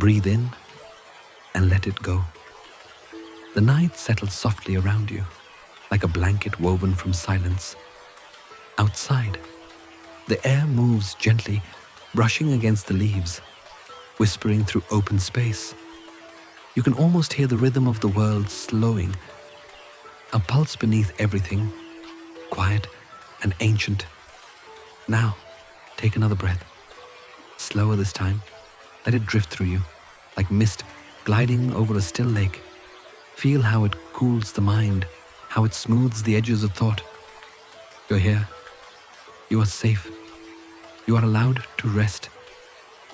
Breathe in and let it go. The night settles softly around you, like a blanket woven from silence. Outside, the air moves gently, brushing against the leaves, whispering through open space. You can almost hear the rhythm of the world slowing, a pulse beneath everything, quiet and ancient. Now, take another breath. Slower this time. Let it drift through you, like mist gliding over a still lake. Feel how it cools the mind, how it smooths the edges of thought. You're here. You are safe. You are allowed to rest.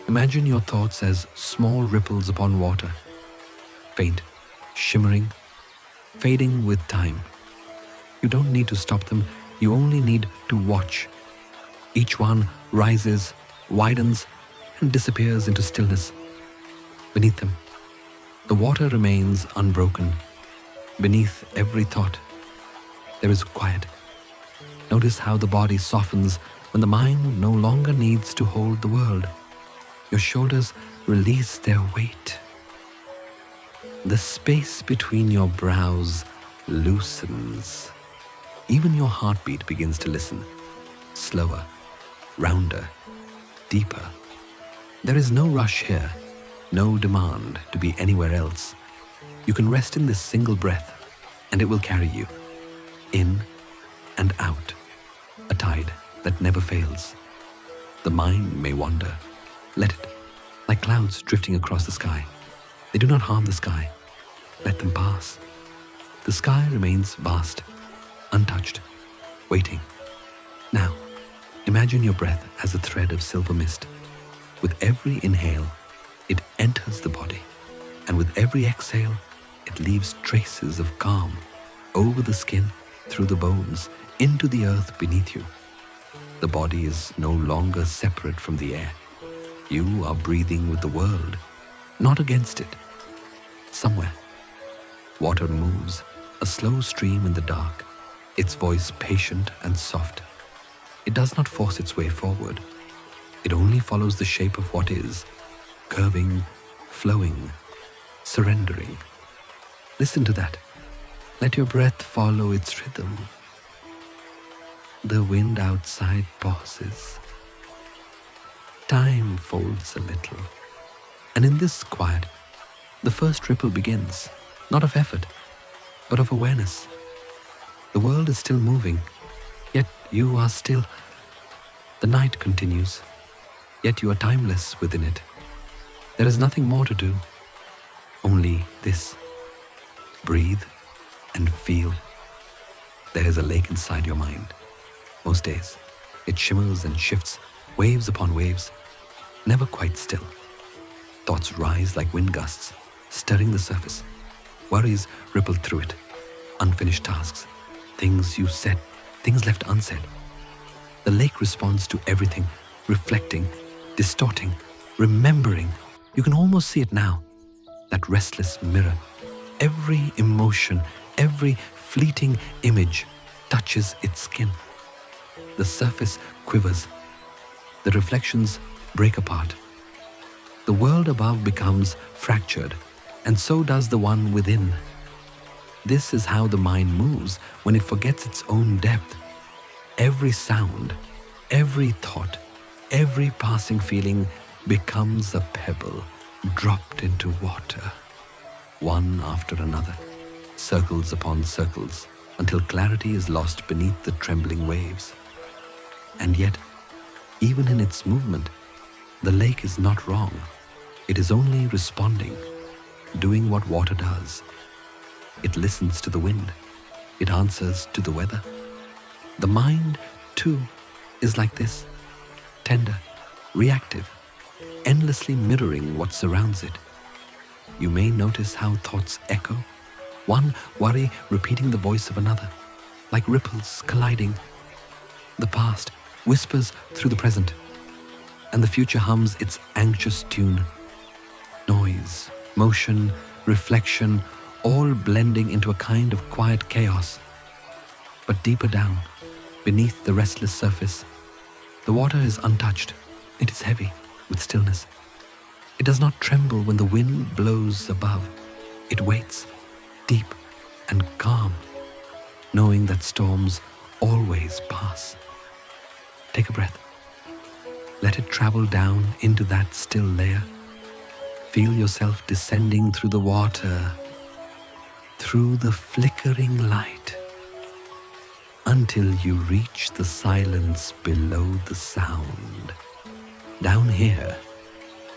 Imagine your thoughts as small ripples upon water, faint, shimmering, fading with time. You don't need to stop them, you only need to watch. Each one rises, widens, and disappears into stillness. Beneath them, the water remains unbroken. Beneath every thought, there is quiet. Notice how the body softens when the mind no longer needs to hold the world. Your shoulders release their weight. The space between your brows loosens. Even your heartbeat begins to listen. Slower, rounder, deeper. There is no rush here, no demand to be anywhere else. You can rest in this single breath, and it will carry you in and out, a tide that never fails. The mind may wander. Let it, like clouds drifting across the sky. They do not harm the sky. Let them pass. The sky remains vast, untouched, waiting. Now, imagine your breath as a thread of silver mist. With every inhale, it enters the body, and with every exhale, it leaves traces of calm over the skin, through the bones, into the earth beneath you. The body is no longer separate from the air. You are breathing with the world, not against it. Somewhere, water moves, a slow stream in the dark, its voice patient and soft. It does not force its way forward. It only follows the shape of what is, curving, flowing, surrendering. Listen to that. Let your breath follow its rhythm. The wind outside pauses. Time folds a little. And in this quiet, the first ripple begins, not of effort, but of awareness. The world is still moving, yet you are still. The night continues, yet you are timeless within it. There is nothing more to do, only this. Breathe and feel. There is a lake inside your mind. Most days, it shimmers and shifts, waves upon waves, never quite still. Thoughts rise like wind gusts, stirring the surface. Worries ripple through it. Unfinished tasks, things you said, things left unsaid. The lake responds to everything, reflecting, distorting, remembering. You can almost see it now, that restless mirror. Every emotion, every fleeting image touches its skin. The surface quivers. The reflections break apart. The world above becomes fractured, and so does the one within. This is how the mind moves when it forgets its own depth. Every sound, every thought, every passing feeling becomes a pebble dropped into water, one after another, circles upon circles, until clarity is lost beneath the trembling waves. And yet, even in its movement, the lake is not wrong. It is only responding, doing what water does. It listens to the wind. It answers to the weather. The mind, too, is like this, tender, reactive, endlessly mirroring what surrounds it. You may notice how thoughts echo, one worry repeating the voice of another, like ripples colliding. The past whispers through the present, and the future hums its anxious tune. Noise, motion, reflection, all blending into a kind of quiet chaos. But deeper down, beneath the restless surface, the water is untouched. It is heavy with stillness. It does not tremble when the wind blows above. It waits, deep and calm, knowing that storms always pass. Take a breath. Let it travel down into that still layer. Feel yourself descending through the water, through the flickering light, until you reach the silence below the sound. Down here,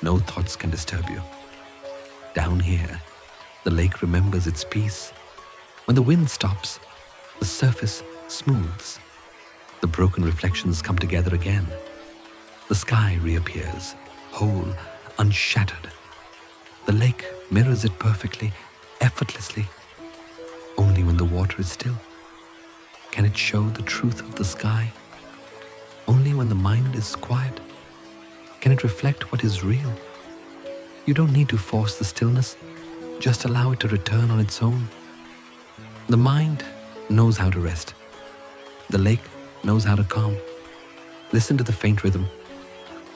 no thoughts can disturb you. Down here, the lake remembers its peace. When the wind stops, the surface smooths. The broken reflections come together again. The sky reappears, whole, unshattered. The lake mirrors it perfectly, effortlessly. Only when the water is still can it show the truth of the sky. Only when the mind is quiet can it reflect what is real. You don't need to force the stillness, just allow it to return on its own. The mind knows how to rest. The lake knows how to calm. Listen to the faint rhythm,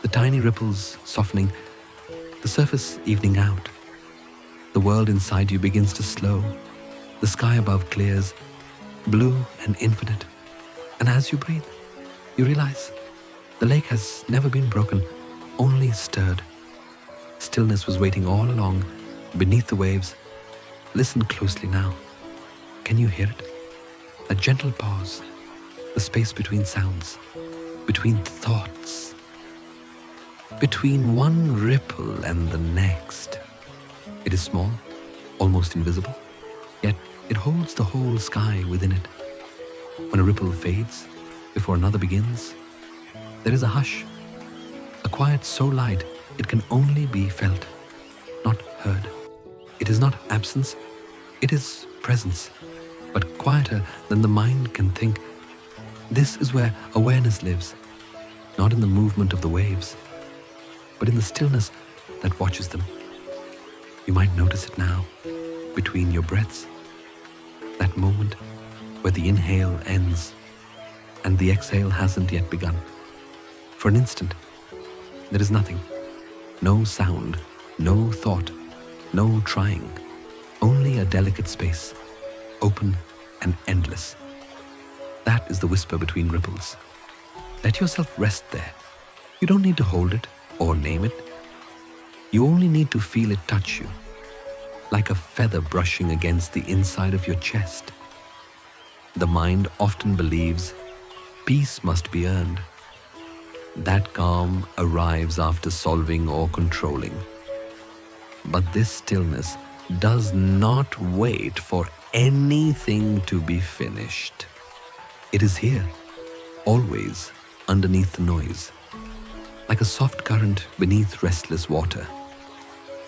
the tiny ripples softening, the surface evening out. The world inside you begins to slow. The sky above clears, blue and infinite. And as you breathe, you realize the lake has never been broken, only stirred. Stillness was waiting all along, beneath the waves. Listen closely now. Can you hear it? A gentle pause, the space between sounds, between thoughts, between one ripple and the next. It is small, almost invisible, yet it holds the whole sky within it. When a ripple fades before another begins, there is a hush, a quiet so light it can only be felt, not heard. It is not absence, it is presence, but quieter than the mind can think. This is where awareness lives, not in the movement of the waves, but in the stillness that watches them. You might notice it now, between your breaths, that moment where the inhale ends and the exhale hasn't yet begun. For an instant, there is nothing, no sound, no thought, no trying, only a delicate space, open and endless. That is the whisper between ripples. Let yourself rest there. You don't need to hold it or name it. You only need to feel it touch you, like a feather brushing against the inside of your chest. The mind often believes peace must be earned. That calm arrives after solving or controlling. But this stillness does not wait for anything to be finished. It is here, always underneath the noise, like a soft current beneath restless water.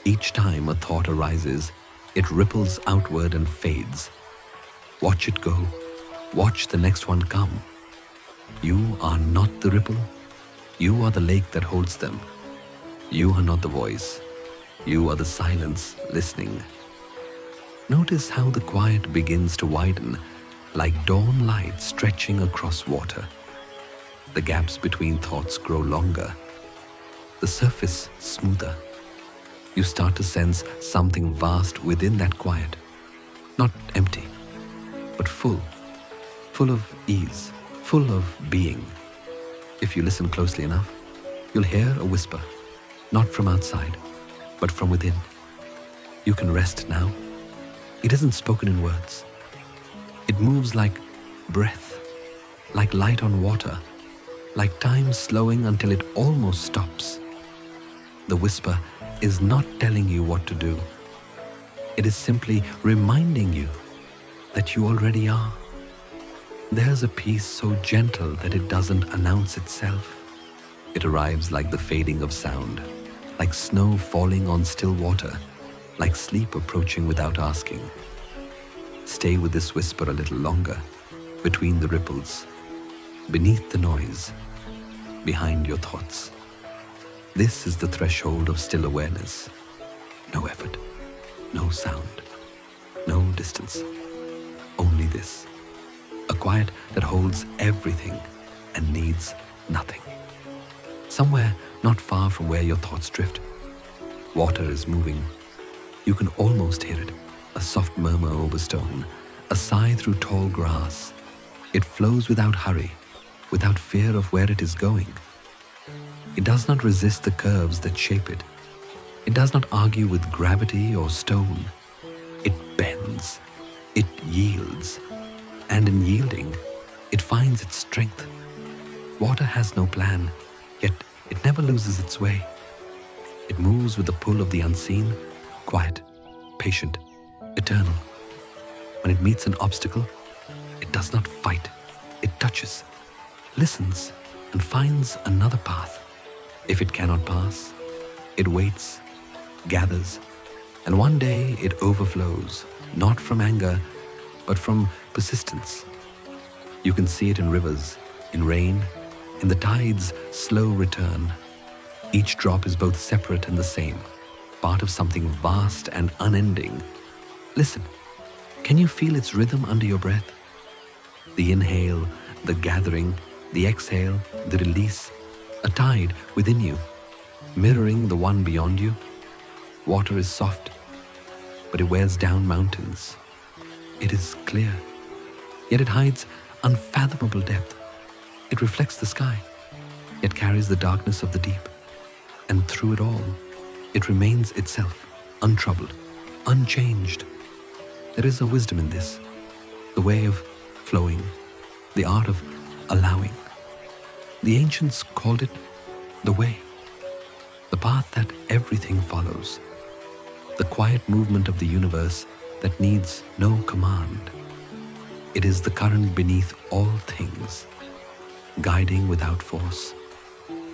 Each time a thought arises, it ripples outward and fades. Watch it go. Watch the next one come. You are not the ripple. You are the lake that holds them. You are not the voice. You are the silence listening. Notice how the quiet begins to widen, like dawn light stretching across water. The gaps between thoughts grow longer, the surface smoother. You start to sense something vast within that quiet, not empty, but full of ease, full of being. If you listen closely enough, you'll hear a whisper, not from outside, but from within. You can rest now. It isn't spoken in words. It moves like breath, like light on water, like time slowing until it almost stops. The whisper is not telling you what to do. It is simply reminding you that you already are. There's a peace so gentle that it doesn't announce itself. It arrives like the fading of sound, like snow falling on still water, like sleep approaching without asking. Stay with this whisper a little longer, between the ripples, beneath the noise, behind your thoughts. This is the threshold of still awareness. No effort, no sound, no distance, only this. A quiet that holds everything and needs nothing. Somewhere not far from where your thoughts drift, Water is moving. You can almost hear it, a soft murmur over stone, a sigh through tall grass. It flows without hurry, without fear of where it is going. It does not resist the curves that shape it. It does not argue with gravity or stone. It bends. It yields. And in yielding, it finds its strength. Water has no plan, yet it never loses its way. It moves with the pull of the unseen, quiet, patient, eternal. When it meets an obstacle, it does not fight. It touches, listens, and finds another path. If it cannot pass, it waits, gathers, and one day it overflows, not from anger, but from persistence. You can see it in rivers, in rain, in the tide's slow return. Each drop is both separate and the same, part of something vast and unending. Listen, can you feel its rhythm under your breath? The inhale, the gathering, the exhale, the release, a tide within you, mirroring the one beyond you. Water is soft, but it wears down mountains. It is clear, yet it hides unfathomable depth. It reflects the sky, yet carries the darkness of the deep. And through it all, it remains itself, untroubled, unchanged. There is a wisdom in this, the way of flowing, the art of allowing. The ancients called it the way, the path that everything follows, the quiet movement of the universe that needs no command. It is the current beneath all things, guiding without force,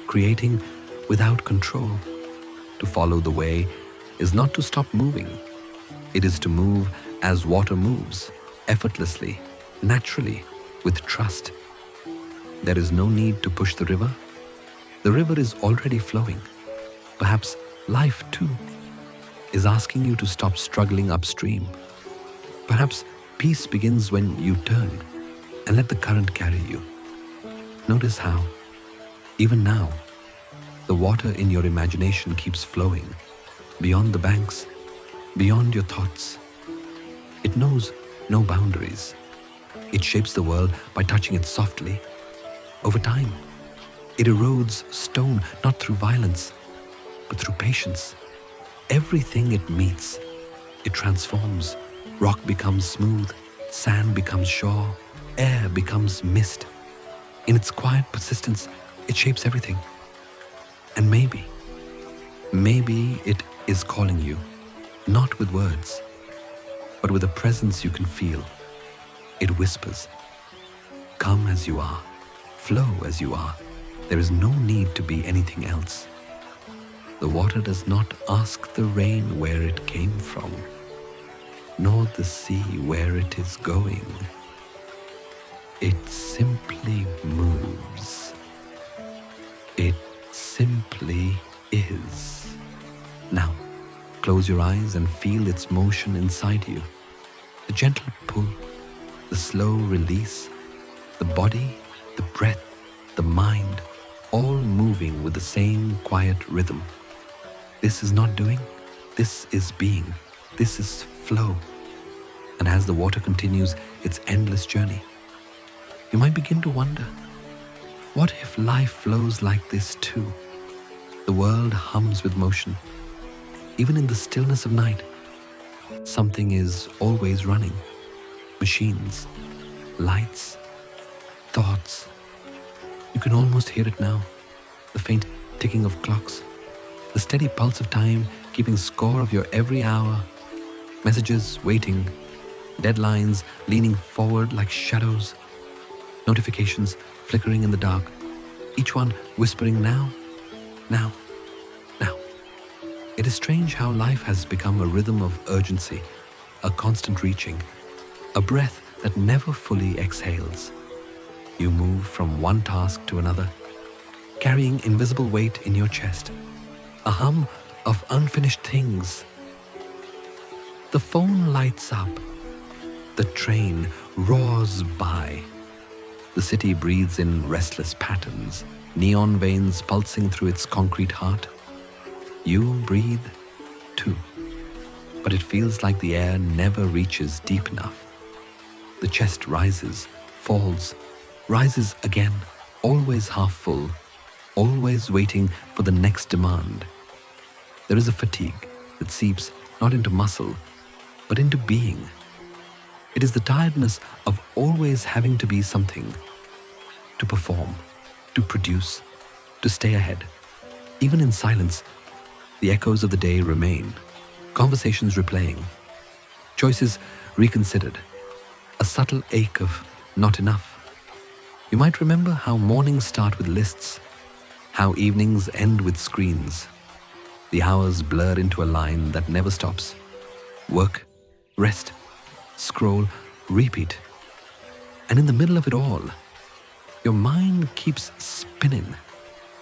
creating without control. To follow the way is not to stop moving. It is to move as water moves, effortlessly, naturally, with trust. There is no need to push the river. The river is already flowing. Perhaps life, too, is asking you to stop struggling upstream. Perhaps peace begins when you turn and let the current carry you. Notice how, even now, the water in your imagination keeps flowing beyond the banks, beyond your thoughts. It knows no boundaries. It shapes the world by touching it softly. Over time, it erodes stone not through violence, but through patience. Everything it meets, it transforms. Rock becomes smooth, sand becomes shore, air becomes mist. In its quiet persistence, it shapes everything. And maybe it is calling you, not with words, but with a presence you can feel. It whispers, come as you are, flow as you are. There is no need to be anything else. The water does not ask the rain where it came from, nor the sea where it is going. It simply moves. It simply is. Now, close your eyes and feel its motion inside you. The gentle pull, the slow release, the body, the breath, the mind, all moving with the same quiet rhythm. This is not doing, this is being, this is flow. And as the water continues its endless journey, you might begin to wonder, what if life flows like this too? The world hums with motion. Even in the stillness of night, something is always running. Machines, lights, thoughts. You can almost hear it now, the faint ticking of clocks, the steady pulse of time keeping score of your every hour, messages waiting, deadlines leaning forward like shadows, notifications flickering in the dark, each one whispering now, now, now. It is strange how life has become a rhythm of urgency, a constant reaching, a breath that never fully exhales. You move from one task to another, carrying invisible weight in your chest, a hum of unfinished things. The phone lights up, the train roars by. The city breathes in restless patterns, neon veins pulsing through its concrete heart. You breathe too, but it feels like the air never reaches deep enough. The chest rises, falls, rises again, always half full, always waiting for the next demand. There is a fatigue that seeps not into muscle, but into being. It is the tiredness of always having to be something, to perform, to produce, to stay ahead. Even in silence, the echoes of the day remain, conversations replaying, choices reconsidered, a subtle ache of not enough. You might remember how mornings start with lists, how evenings end with screens. The hours blur into a line that never stops. Work, rest, scroll, repeat. And in the middle of it all, your mind keeps spinning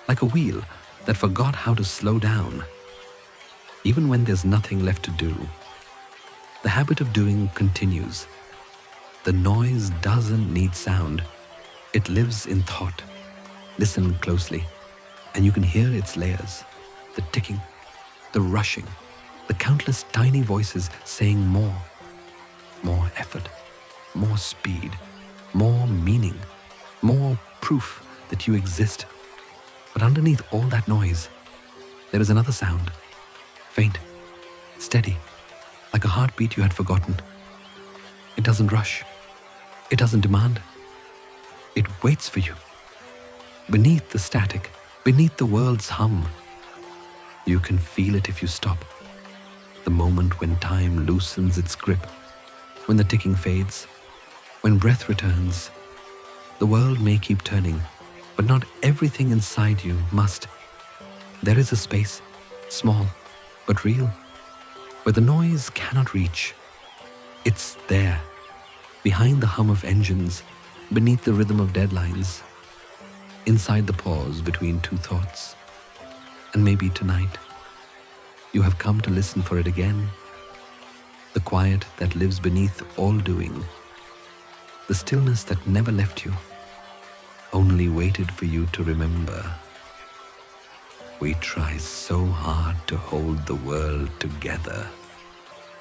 like a wheel that forgot how to slow down. Even when there's nothing left to do, the habit of doing continues. The noise doesn't need sound. It lives in thought. Listen closely, and you can hear its layers, the ticking, the rushing, the countless tiny voices saying more effort, more speed, more meaning, more proof that you exist. But underneath all that noise, there is another sound, faint, steady, like a heartbeat you had forgotten. It doesn't rush. It doesn't demand. It waits for you. Beneath the static, beneath the world's hum, you can feel it if you stop. The moment when time loosens its grip, when the ticking fades, when breath returns. The world may keep turning, but not everything inside you must. There is a space, small but real, where the noise cannot reach. It's there, behind the hum of engines, beneath the rhythm of deadlines, inside the pause between two thoughts. And maybe tonight, you have come to listen for it again. The quiet that lives beneath all doing, the stillness that never left you, only waited for you to remember. We try so hard to hold the world together.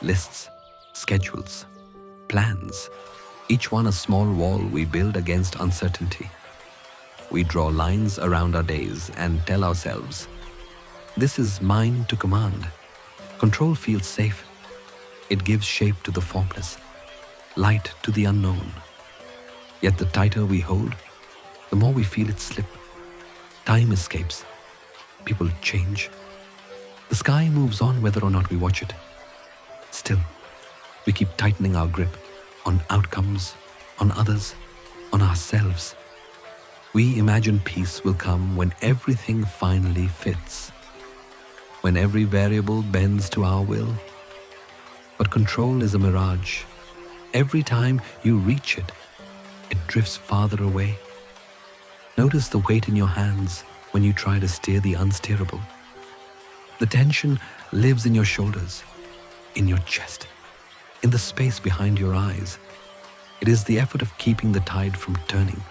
Lists, schedules, plans, each one a small wall we build against uncertainty. We draw lines around our days and tell ourselves, this is mine to command. Control feels safe. It gives shape to the formless, light to the unknown. Yet the tighter we hold, the more we feel it slip. Time escapes. People change. The sky moves on whether or not we watch it. Still, we keep tightening our grip on outcomes, on others, on ourselves. We imagine peace will come when everything finally fits, when every variable bends to our will. But control is a mirage. Every time you reach it, it drifts farther away. Notice the weight in your hands when you try to steer the unsteerable. The tension lives in your shoulders, in your chest, in the space behind your eyes. It is the effort of keeping the tide from turning.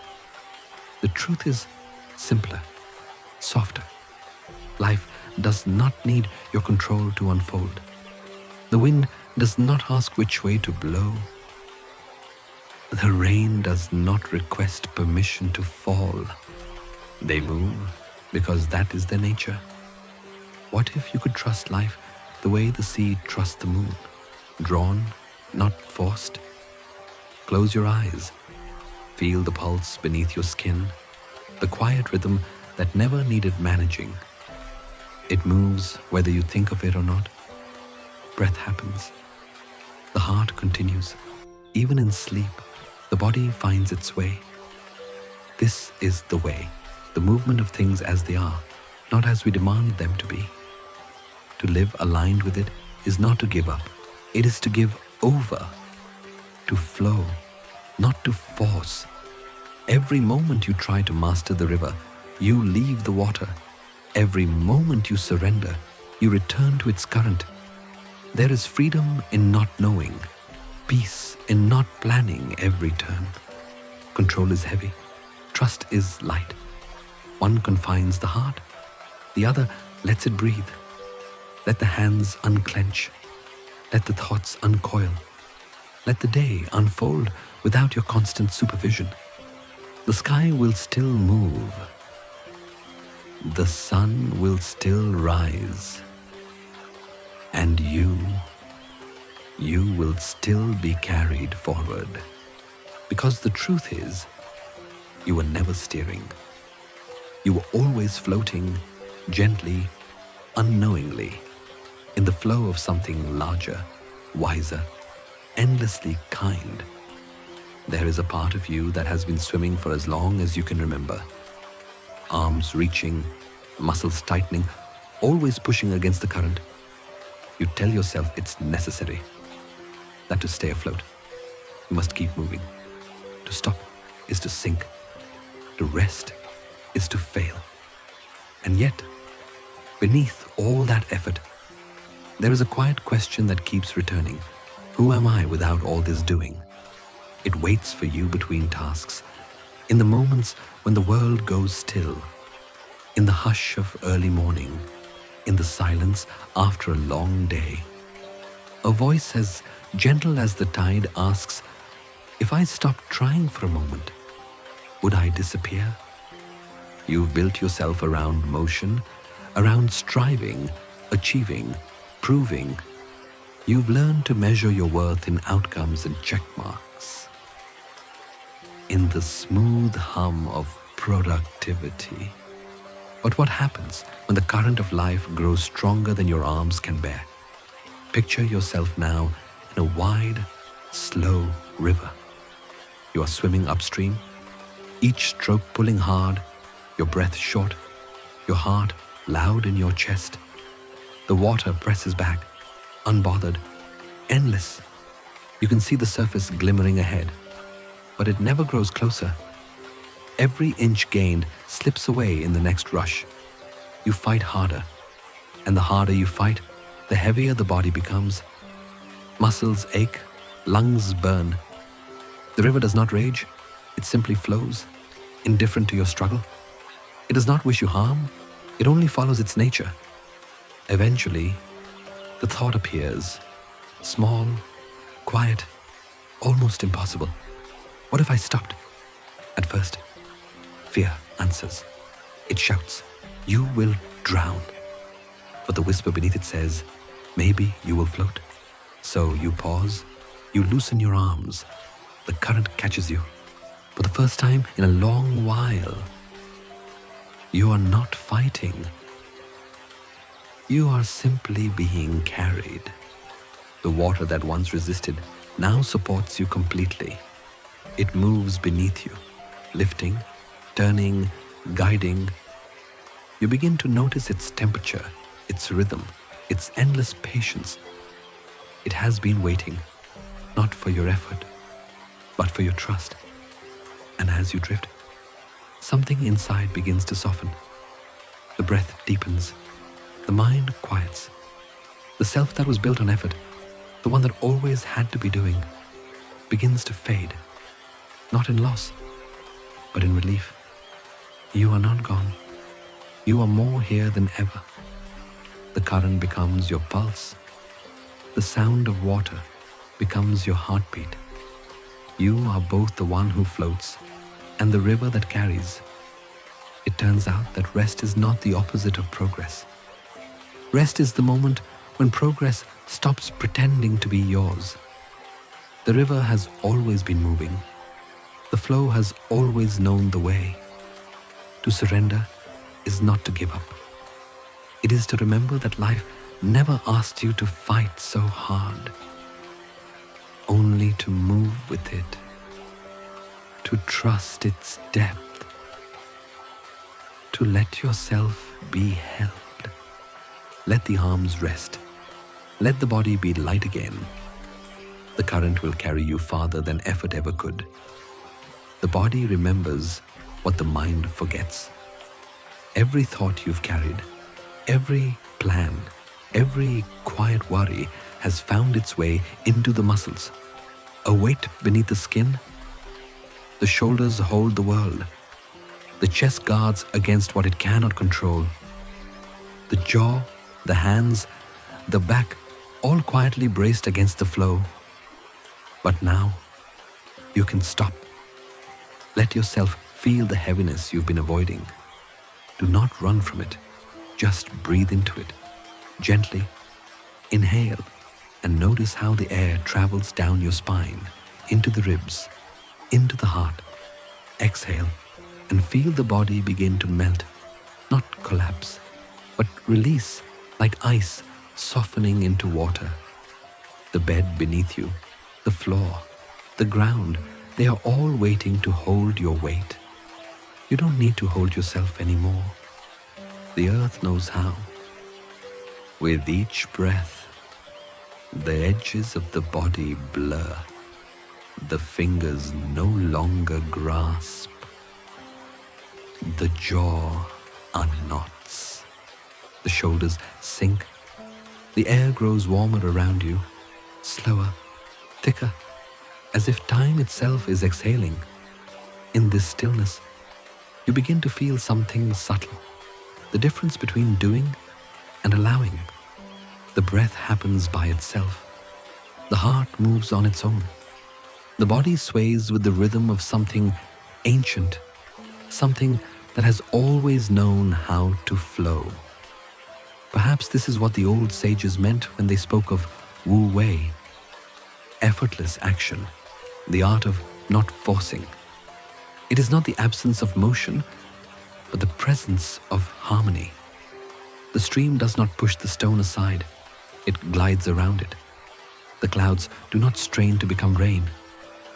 The truth is simpler, softer. Life does not need your control to unfold. The wind does not ask which way to blow. The rain does not request permission to fall. They move because that is their nature. What if you could trust life the way the sea trusts the moon? Drawn, not forced. Close your eyes. Feel the pulse beneath your skin, the quiet rhythm that never needed managing. It moves whether you think of it or not. Breath happens. The heart continues. Even in sleep, the body finds its way. This is the way, the movement of things as they are, not as we demand them to be. To live aligned with it is not to give up. It is to give over, to flow, not to force. Every moment you try to master the river, you leave the water. Every moment you surrender, you return to its current. There is freedom in not knowing, peace in not planning every turn. Control is heavy, trust is light. One confines the heart, the other lets it breathe. Let the hands unclench. Let the thoughts uncoil. Let the day unfold without your constant supervision. The sky will still move. The sun will still rise. And you will still be carried forward. Because the truth is, you were never steering. You were always floating, gently, unknowingly, in the flow of something larger, wiser, endlessly kind. There is a part of you that has been swimming for as long as you can remember. Arms reaching, muscles tightening, always pushing against the current. You tell yourself it's necessary, that to stay afloat, you must keep moving. To stop is to sink. To rest is to fail. And yet, beneath all that effort, there is a quiet question that keeps returning. Who am I without all this doing? It waits for you between tasks, in the moments when the world goes still, in the hush of early morning, in the silence after a long day. A voice as gentle as the tide asks, if I stopped trying for a moment, would I disappear? You've built yourself around motion, around striving, achieving, proving. You've learned to measure your worth in outcomes and check marks. In the smooth hum of productivity. But what happens when the current of life grows stronger than your arms can bear? Picture yourself now in a wide, slow river. You are swimming upstream, each stroke pulling hard, your breath short, your heart loud in your chest. The water presses back, unbothered, endless. You can see the surface glimmering ahead, but it never grows closer. Every inch gained slips away in the next rush. You fight harder, and the harder you fight, the heavier the body becomes. Muscles ache, lungs burn. The river does not rage, it simply flows, indifferent to your struggle. It does not wish you harm, it only follows its nature. Eventually, the thought appears, small, quiet, almost impossible. What if I stopped? At first, fear answers. It shouts, you will drown. But the whisper beneath it says, maybe you will float. So you pause, you loosen your arms. The current catches you. For the first time in a long while, you are not fighting. You are simply being carried. The water that once resisted now supports you completely. It moves beneath you, lifting, turning, guiding. You begin to notice its temperature, its rhythm, its endless patience. It has been waiting, not for your effort, but for your trust. And as you drift, something inside begins to soften. The breath deepens. The mind quiets. The self that was built on effort, the one that always had to be doing, begins to fade. Not in loss, but in relief. You are not gone. You are more here than ever. The current becomes your pulse. The sound of water becomes your heartbeat. You are both the one who floats and the river that carries. It turns out that rest is not the opposite of progress. Rest is the moment when progress stops pretending to be yours. The river has always been moving. The flow has always known the way. To surrender is not to give up. It is to remember that life never asked you to fight so hard, only to move with it, to trust its depth, to let yourself be held. Let the arms rest. Let the body be light again. The current will carry you farther than effort ever could. The body remembers what the mind forgets. Every thought you've carried, every plan, every quiet worry has found its way into the muscles. A weight beneath the skin. The shoulders hold the world. The chest guards against what it cannot control. The jaw, the hands, the back, all quietly braced against the flow. But now, you can stop. Let yourself feel the heaviness you've been avoiding. Do not run from it. Just breathe into it. Gently inhale and notice how the air travels down your spine, into the ribs, into the heart. Exhale and feel the body begin to melt, not collapse, but release like ice softening into water. The bed beneath you, the floor, the ground, they are all waiting to hold your weight. You don't need to hold yourself anymore. The earth knows how. With each breath, the edges of the body blur. The fingers no longer grasp. The jaw unknots. The shoulders sink. The air grows warmer around you, slower, thicker, as if time itself is exhaling. In this stillness, you begin to feel something subtle, the difference between doing and allowing. The breath happens by itself. The heart moves on its own. The body sways with the rhythm of something ancient, something that has always known how to flow. Perhaps this is what the old sages meant when they spoke of Wu Wei, effortless action, the art of not forcing. It is not the absence of motion, but the presence of harmony. The stream does not push the stone aside, it glides around it. The clouds do not strain to become rain.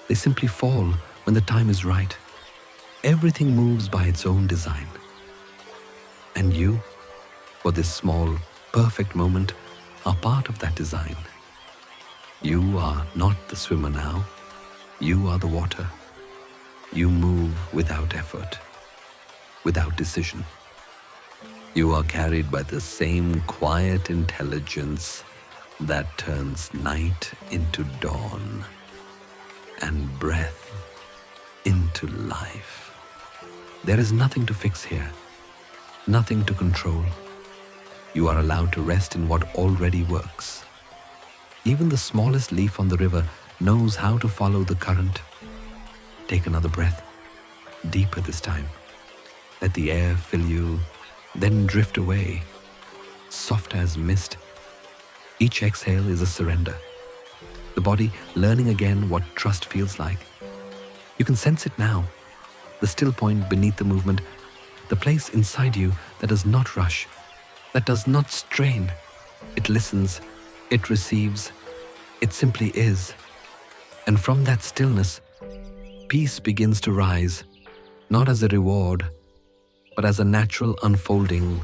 They simply fall when the time is right. Everything moves by its own design. And you, for this small, perfect moment, are part of that design. You are not the swimmer now. You are the water. You move without effort, without decision. You are carried by the same quiet intelligence that turns night into dawn and breath into life. There is nothing to fix here, nothing to control. You are allowed to rest in what already works. Even the smallest leaf on the river knows how to follow the current. Take another breath, deeper this time. Let the air fill you, then drift away, soft as mist. Each exhale is a surrender. The body learning again what trust feels like. You can sense it now, the still point beneath the movement, the place inside you that does not rush, that does not strain. It listens, it receives, it simply is. And from that stillness, peace begins to rise, not as a reward, but as a natural unfolding,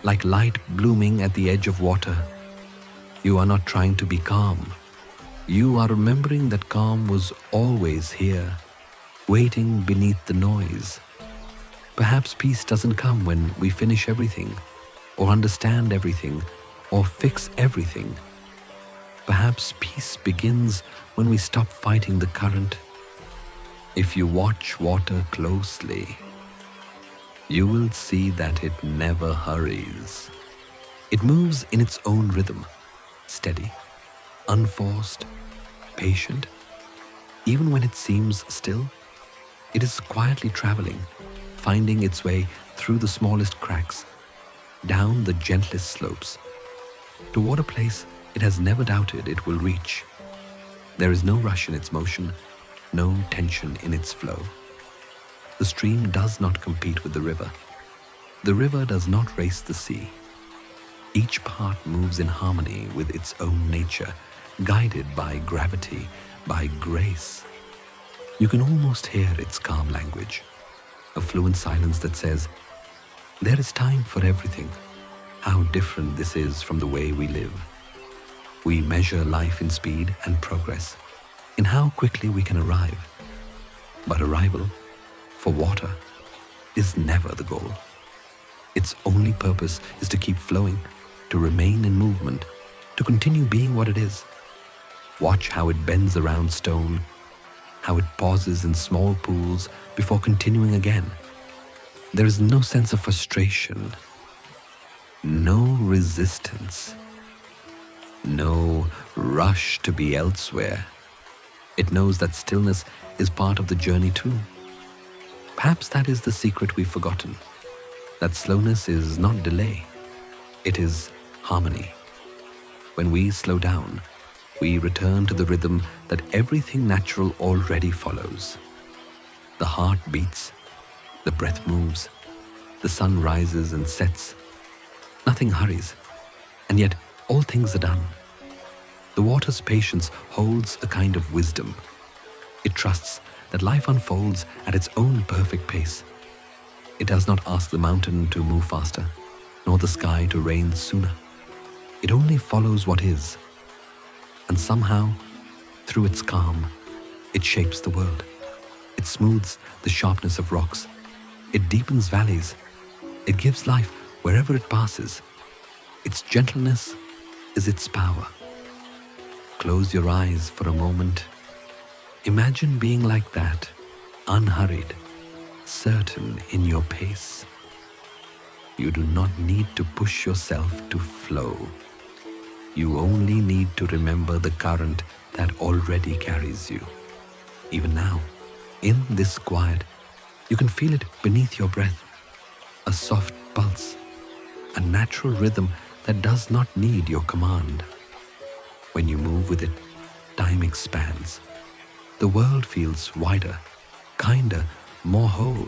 like light blooming at the edge of water. You are not trying to be calm. You are remembering that calm was always here, waiting beneath the noise. Perhaps peace doesn't come when we finish everything, or understand everything, or fix everything. Perhaps peace begins when we stop fighting the current. If you watch water closely, you will see that it never hurries. It moves in its own rhythm, steady, unforced, patient. Even when it seems still, it is quietly traveling, finding its way through the smallest cracks, down the gentlest slopes, toward a place it has never doubted it will reach. There is no rush in its motion, no tension in its flow. The stream does not compete with the river. The river does not race the sea. Each part moves in harmony with its own nature, guided by gravity, by grace. You can almost hear its calm language, a fluent silence that says, "There is time for everything." How different this is from the way we live. We measure life in speed and progress, in how quickly we can arrive. But arrival, for water, is never the goal. Its only purpose is to keep flowing, to remain in movement, to continue being what it is. Watch how it bends around stone, how it pauses in small pools before continuing again. There is no sense of frustration, no resistance. no rush to be elsewhere. It knows that stillness is part of the journey too. Perhaps that is the secret we've forgotten, that slowness is not delay, it is harmony. When we slow down, we return to the rhythm that everything natural already follows. The heart beats, the breath moves, the sun rises and sets. Nothing hurries, and yet all things are done. The water's patience holds a kind of wisdom. It trusts that life unfolds at its own perfect pace. It does not ask the mountain to move faster, nor the sky to rain sooner. It only follows what is. And somehow, through its calm, it shapes the world. It smooths the sharpness of rocks. It deepens valleys. It gives life wherever it passes. Its gentleness is its power. Close your eyes for a moment. Imagine being like that, unhurried, certain in your pace. You do not need to push yourself to flow. You only need to remember the current that already carries you. Even now, in this quiet, you can feel it beneath your breath, a soft pulse, a natural rhythm that does not need your command. When you move with it, time expands. The world feels wider, kinder, more whole.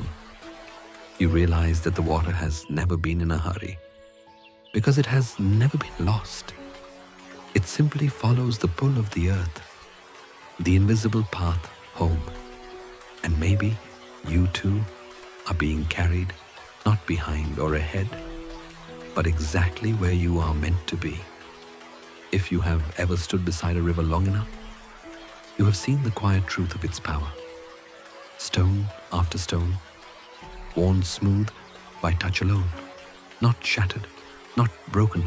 You realize that the water has never been in a hurry, because it has never been lost. It simply follows the pull of the earth, the invisible path home. And maybe you too are being carried, not behind or ahead, but exactly where you are meant to be. If you have ever stood beside a river long enough, you have seen the quiet truth of its power. Stone after stone, worn smooth by touch alone, not shattered, not broken,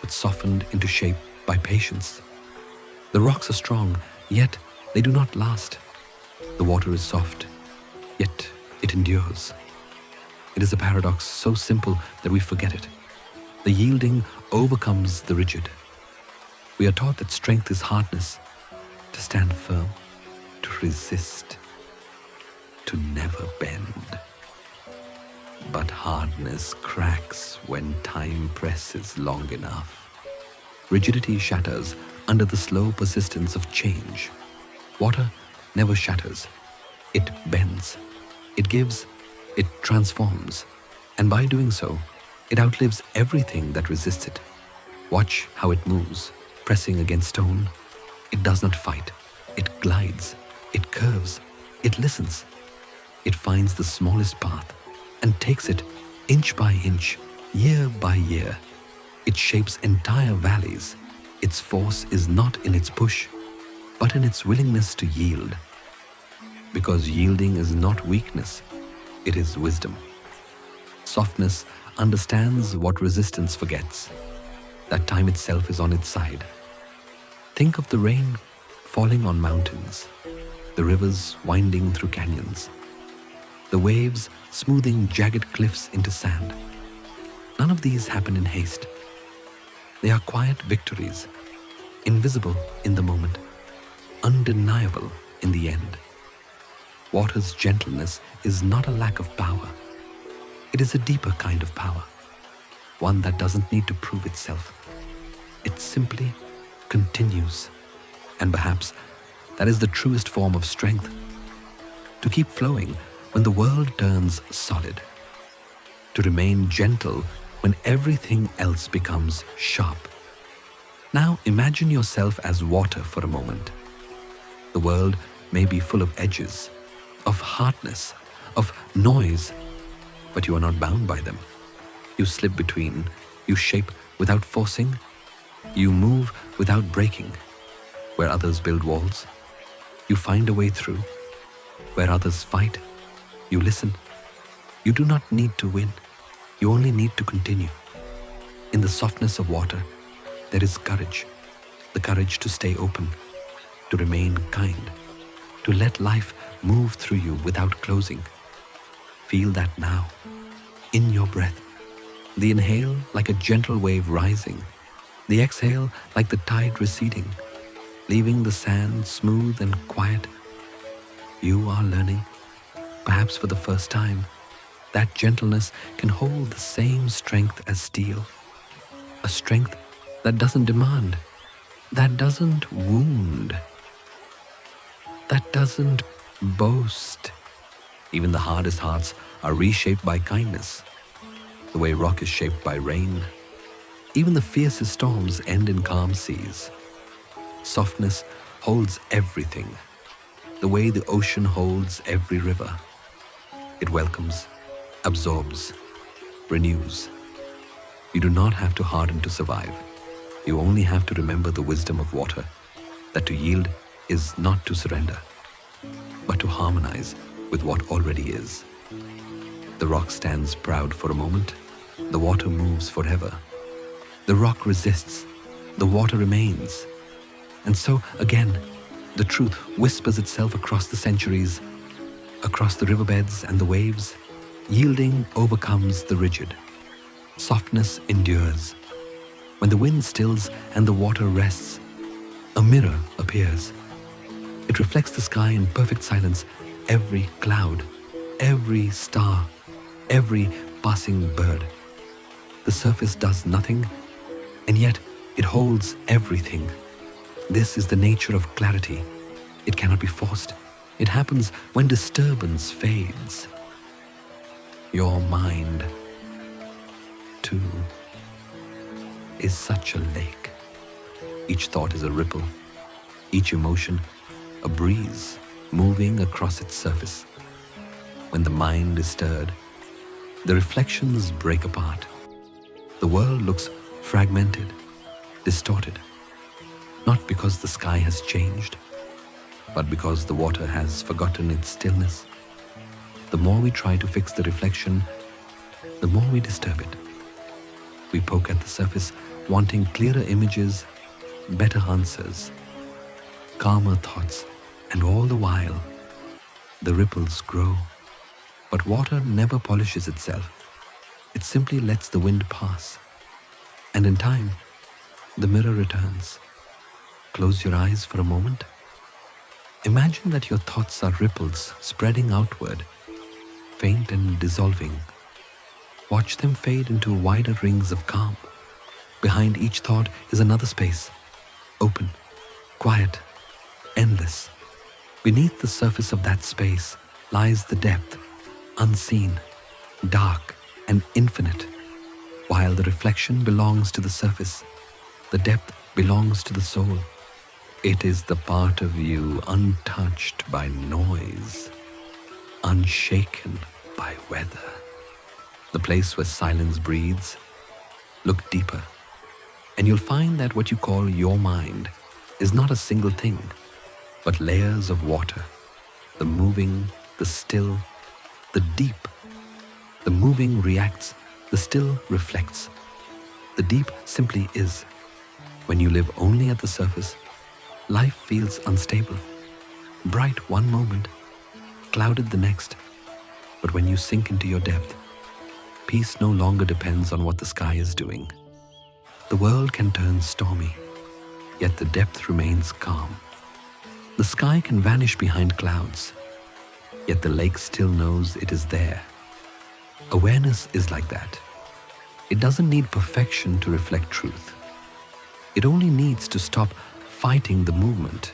but softened into shape by patience. The rocks are strong, yet they do not last. The water is soft, yet it endures. It is a paradox so simple that we forget it. The yielding overcomes the rigid. We are taught that strength is hardness, to stand firm, to resist, to never bend. But hardness cracks when time presses long enough. Rigidity shatters under the slow persistence of change. Water never shatters. It bends. It gives. It transforms. And by doing so, it outlives everything that resists it. Watch how it moves, pressing against stone. It does not fight. It glides. It curves. It listens. It finds the smallest path and takes it inch by inch, year by year. It shapes entire valleys. Its force is not in its push, but in its willingness to yield. Because yielding is not weakness, it is wisdom. Softness understands what resistance forgets, that time itself is on its side. Think of the rain falling on mountains, the rivers winding through canyons, the waves smoothing jagged cliffs into sand. None of these happen in haste. They are quiet victories, invisible in the moment, undeniable in the end. Water's gentleness is not a lack of power. It is a deeper kind of power, one that doesn't need to prove itself. It simply continues. And perhaps that is the truest form of strength, to keep flowing when the world turns solid, to remain gentle when everything else becomes sharp. Now imagine yourself as water for a moment. The world may be full of edges, of hardness, of noise, but you are not bound by them. You slip between, you shape without forcing, you move without breaking. Where others build walls, you find a way through. Where others fight, you listen. You do not need to win. You only need to continue. In the softness of water, there is courage. The courage to stay open, to remain kind, to let life move through you without closing. Feel that now, in your breath. The inhale like a gentle wave rising, The exhale like the tide receding, leaving the sand smooth and quiet. You are learning, perhaps for the first time, that gentleness can hold the same strength as steel. A strength that doesn't demand, that doesn't wound, that doesn't boast. Even the hardest hearts are reshaped by kindness, the way rock is shaped by rain. Even the fiercest storms end in calm seas. Softness holds everything, the way the ocean holds every river. It welcomes, absorbs, renews. You do not have to harden to survive. You only have to remember the wisdom of water, that to yield is not to surrender, but to harmonize with what already is. The rock stands proud for a moment. The water moves forever. The rock resists. The water remains. And so, again, the truth whispers itself across the centuries, across the riverbeds and the waves. Yielding overcomes the rigid. Softness endures. When the wind stills and the water rests, a mirror appears. It reflects the sky in perfect silence, every cloud, every star, every passing bird. The surface does nothing, and yet it holds everything. This is the nature of clarity. It cannot be forced. It happens when disturbance fades. Your mind, too, is such a lake. Each thought is a ripple, each emotion a breeze moving across its surface. When the mind is stirred, the reflections break apart. The world looks fragmented, distorted, not because the sky has changed, but because the water has forgotten its stillness. The more we try to fix the reflection, the more we disturb it. We poke at the surface, wanting clearer images, better answers, calmer thoughts, and all the while, the ripples grow. But water never polishes itself. It simply lets the wind pass. And in time, the mirror returns. Close your eyes for a moment. Imagine that your thoughts are ripples spreading outward, faint and dissolving. Watch them fade into wider rings of calm. Behind each thought is another space, open, quiet, endless. Beneath the surface of that space lies the depth, unseen, dark, and infinite. While the reflection belongs to the surface, the depth belongs to the soul. It is the part of you untouched by noise, unshaken by weather. The place where silence breathes. Look deeper, and you'll find that what you call your mind is not a single thing, but layers of water. The moving, the still, the deep. The moving reacts, the still reflects. The deep simply is. When you live only at the surface, life feels unstable. Bright one moment, clouded the next. But when you sink into your depth, peace no longer depends on what the sky is doing. The world can turn stormy, yet the depth remains calm. The sky can vanish behind clouds, yet the lake still knows it is there. Awareness is like that. It doesn't need perfection to reflect truth. It only needs to stop fighting the movement.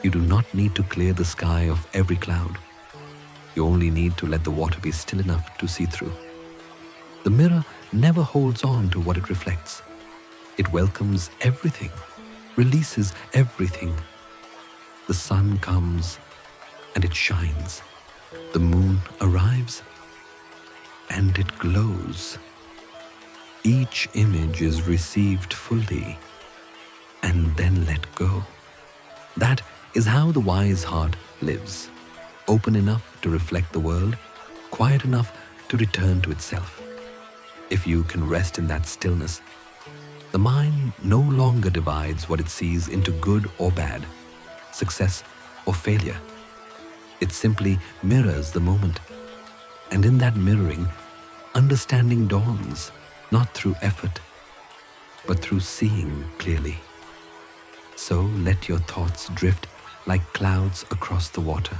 You do not need to clear the sky of every cloud. You only need to let the water be still enough to see through. The mirror never holds on to what it reflects. It welcomes everything, releases everything. The sun comes and it shines. The moon arrives and it glows. Each image is received fully and then let go. That is how the wise heart lives, open enough to reflect the world, quiet enough to return to itself. If you can rest in that stillness, the mind no longer divides what it sees into good or bad, success or failure. It simply mirrors the moment. And in that mirroring, understanding dawns, not through effort, but through seeing clearly. So let your thoughts drift like clouds across the water.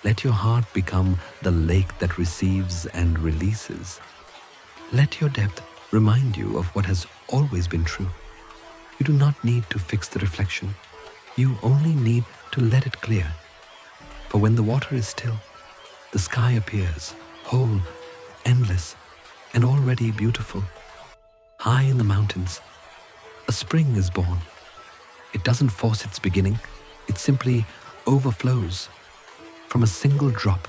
Let your heart become the lake that receives and releases. Let your depth remind you of what has always been true. You do not need to fix the reflection. You only need to let it clear. For when the water is still, the sky appears, whole, endless, and already beautiful. High in the mountains, a spring is born. It doesn't force its beginning, it simply overflows. From a single drop,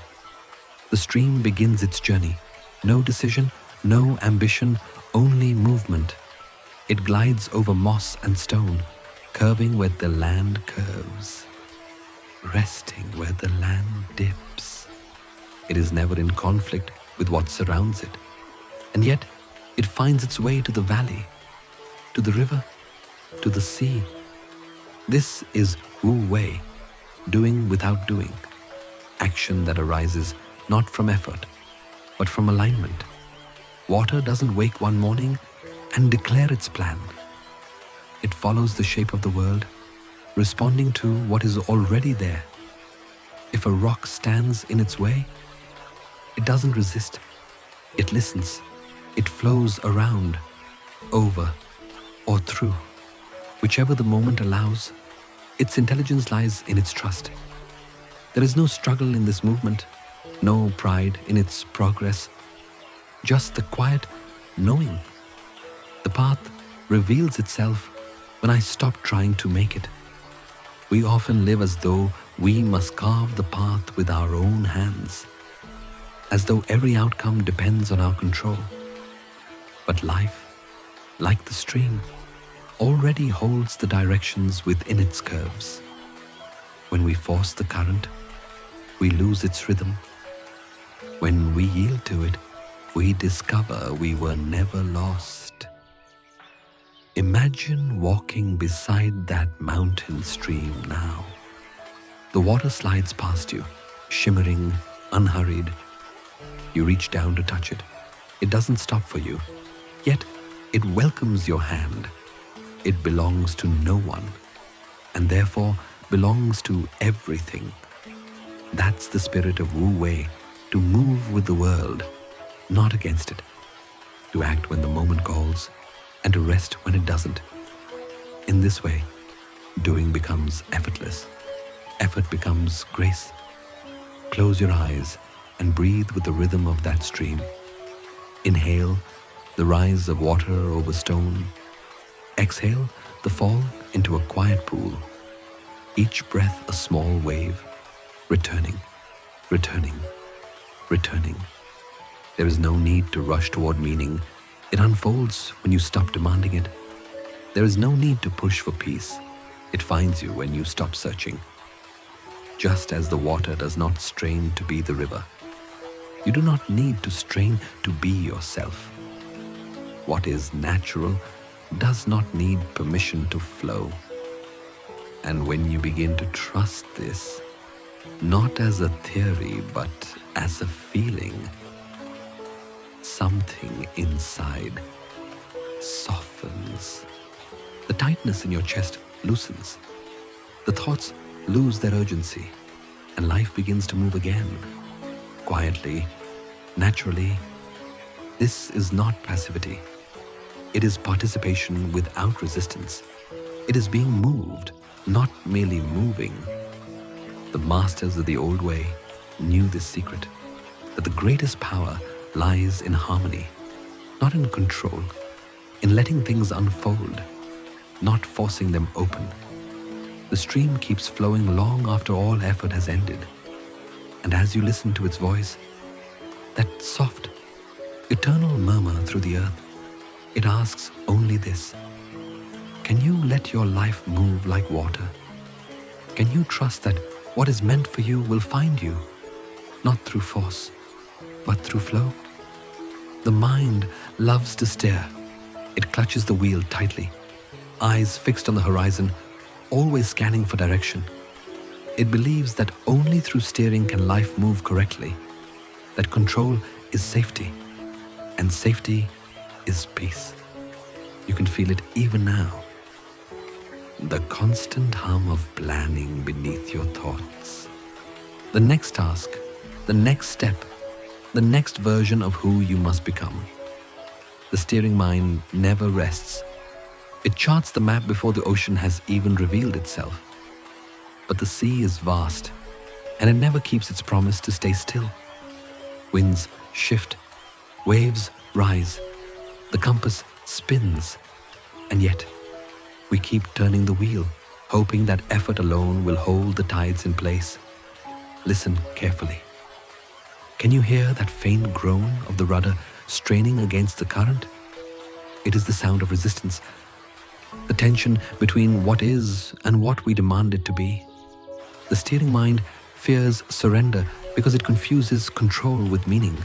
the stream begins its journey. No decision, no ambition, only movement. It glides over moss and stone, curving where the land curves, resting where the land dips. It is never in conflict with what surrounds it, and yet it finds its way to the valley, to the river, to the sea. This is Wu Wei, doing without doing, action that arises not from effort, but from alignment. Water doesn't wake one morning and declare its plan. It follows the shape of the world, responding to what is already there. If a rock stands in its way, it doesn't resist. It listens. It flows around, over, or through. Whichever the moment allows, its intelligence lies in its trust. There is no struggle in this movement, no pride in its progress, just the quiet knowing. The path reveals itself when I stop trying to make it. We often live as though we must carve the path with our own hands, as though every outcome depends on our control. But life, like the stream, already holds the directions within its curves. When we force the current, we lose its rhythm. When we yield to it, we discover we were never lost. Imagine walking beside that mountain stream now. The water slides past you, shimmering, unhurried. You reach down to touch it. It doesn't stop for you, yet it welcomes your hand. It belongs to no one, and therefore belongs to everything. That's the spirit of Wu Wei, to move with the world, not against it, to act when the moment calls, and to rest when it doesn't. In this way, doing becomes effortless. Effort becomes grace. Close your eyes and breathe with the rhythm of that stream. Inhale the rise of water over stone. Exhale the fall into a quiet pool. Each breath a small wave, returning, returning, returning. There is no need to rush toward meaning. It unfolds when you stop demanding it. There is no need to push for peace. It finds you when you stop searching. Just as the water does not strain to be the river, you do not need to strain to be yourself. What is natural does not need permission to flow. And when you begin to trust this, not as a theory but as a feeling, something inside softens. The tightness in your chest loosens. The thoughts lose their urgency, and life begins to move again. Quietly, naturally. This is not passivity. It is participation without resistance. It is being moved, not merely moving. The masters of the old way knew this secret, that the greatest power lies in harmony, not in control, in letting things unfold, not forcing them open. The stream keeps flowing long after all effort has ended. And as you listen to its voice, that soft, eternal murmur through the earth, it asks only this: can you let your life move like water? Can you trust that what is meant for you will find you, not through force, but through flow? The mind loves to steer. It clutches the wheel tightly, eyes fixed on the horizon, always scanning for direction. It believes that only through steering can life move correctly, that control is safety, and safety is peace. You can feel it even now. The constant hum of planning beneath your thoughts. The next task, the next step, the next version of who you must become. The steering mind never rests. It charts the map before the ocean has even revealed itself. But the sea is vast, and it never keeps its promise to stay still. Winds shift, waves rise, the compass spins, and yet we keep turning the wheel, hoping that effort alone will hold the tides in place. Listen carefully. Can you hear that faint groan of the rudder straining against the current? It is the sound of resistance, the tension between what is and what we demand it to be. The steering mind fears surrender because it confuses control with meaning.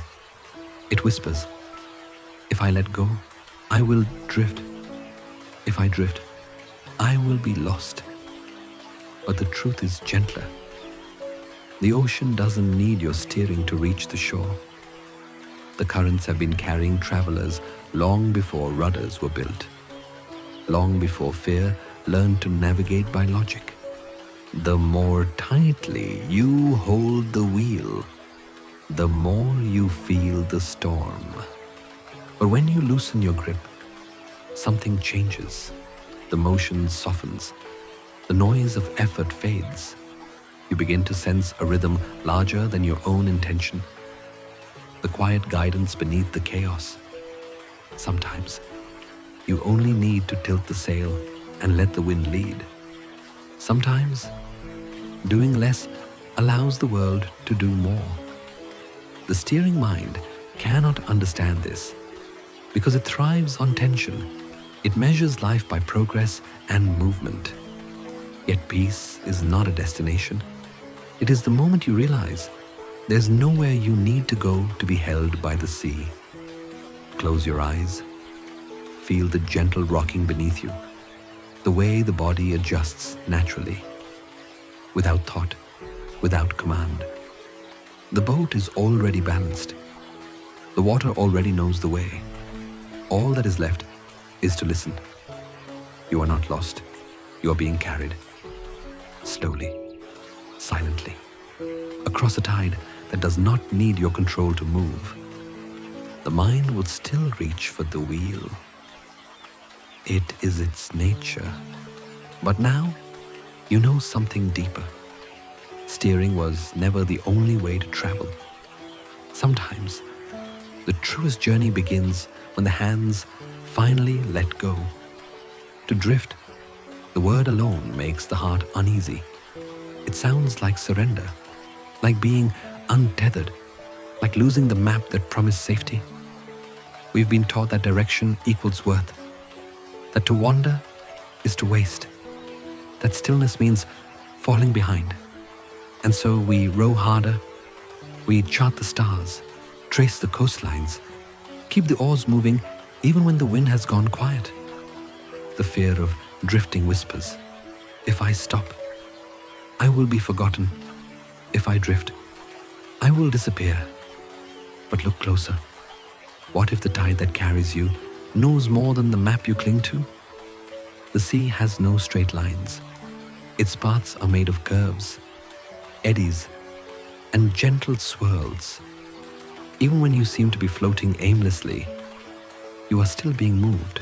It whispers, if I let go, I will drift. If I drift, I will be lost. But the truth is gentler. The ocean doesn't need your steering to reach the shore. The currents have been carrying travelers long before rudders were built, long before fear learned to navigate by logic. The more tightly you hold the wheel, the more you feel the storm. But when you loosen your grip, something changes. The motion softens. The noise of effort fades. You begin to sense a rhythm larger than your own intention. The quiet guidance beneath the chaos. Sometimes, you only need to tilt the sail and let the wind lead. Sometimes, doing less allows the world to do more. The steering mind cannot understand this because it thrives on tension. It measures life by progress and movement. Yet peace is not a destination. It is the moment you realize there's nowhere you need to go to be held by the sea. Close your eyes. Feel the gentle rocking beneath you, the way the body adjusts naturally, without thought, without command. The boat is already balanced. The water already knows the way. All that is left is to listen. You are not lost. You are being carried. Slowly, silently, across a tide that does not need your control to move. The mind will still reach for the wheel. It is its nature. But now, you know something deeper. Steering was never the only way to travel. Sometimes, the truest journey begins when the hands finally let go. To drift, the word alone makes the heart uneasy. It sounds like surrender, like being untethered, like losing the map that promised safety. We've been taught that direction equals worth, that to wander is to waste, that stillness means falling behind. And so we row harder, we chart the stars, trace the coastlines, keep the oars moving even when the wind has gone quiet. The fear of drifting whispers, if I stop, I will be forgotten. If I drift, I will disappear. But look closer. What if the tide that carries you knows more than the map you cling to? The sea has no straight lines. Its paths are made of curves, eddies, and gentle swirls. Even when you seem to be floating aimlessly, you are still being moved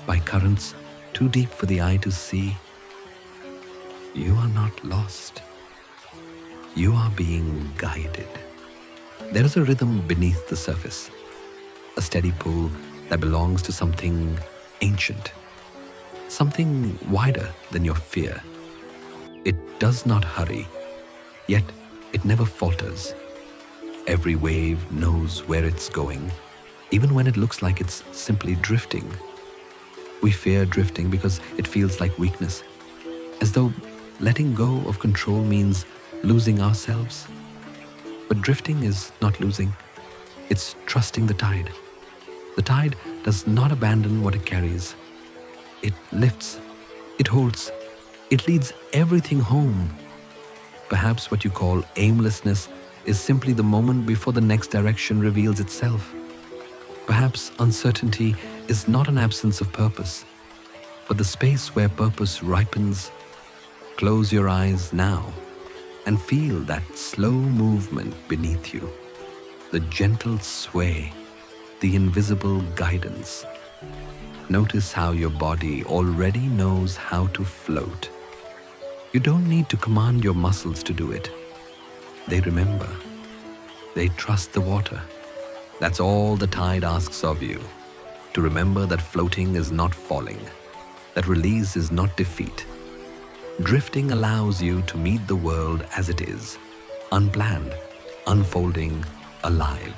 by currents too deep for the eye to see. You are not lost. You are being guided. There is a rhythm beneath the surface, a steady pull that belongs to something ancient, something wider than your fear. It does not hurry, yet it never falters. Every wave knows where it's going, even when it looks like it's simply drifting. We fear drifting because it feels like weakness, as though letting go of control means losing ourselves. But drifting is not losing, it's trusting the tide. The tide does not abandon what it carries. It lifts, it holds, it leads everything home. Perhaps what you call aimlessness is simply the moment before the next direction reveals itself. Perhaps uncertainty is not an absence of purpose, but the space where purpose ripens. Close your eyes now and feel that slow movement beneath you, the gentle sway, the invisible guidance. Notice how your body already knows how to float. You don't need to command your muscles to do it. They remember. They trust the water. That's all the tide asks of you. To remember that floating is not falling, that release is not defeat. Drifting allows you to meet the world as it is, unplanned, unfolding, alive.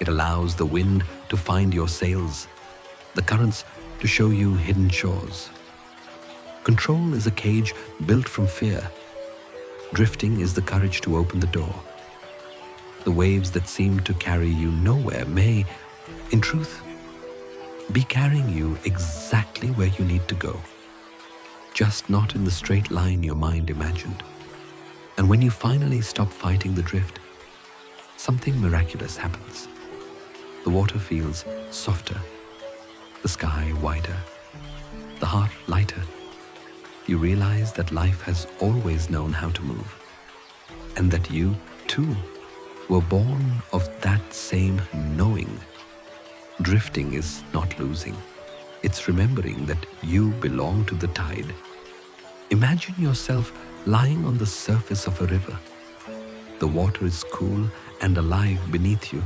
It allows the wind to find your sails, the currents to show you hidden shores. Control is a cage built from fear. Drifting is the courage to open the door. The waves that seem to carry you nowhere may, in truth, be carrying you exactly where you need to go, just not in the straight line your mind imagined. And when you finally stop fighting the drift, something miraculous happens. The water feels softer, the sky wider, the heart lighter. You realize that life has always known how to move, and that you, too, were born of that same knowing. Drifting is not losing. It's remembering that you belong to the tide. Imagine yourself lying on the surface of a river. The water is cool and alive beneath you,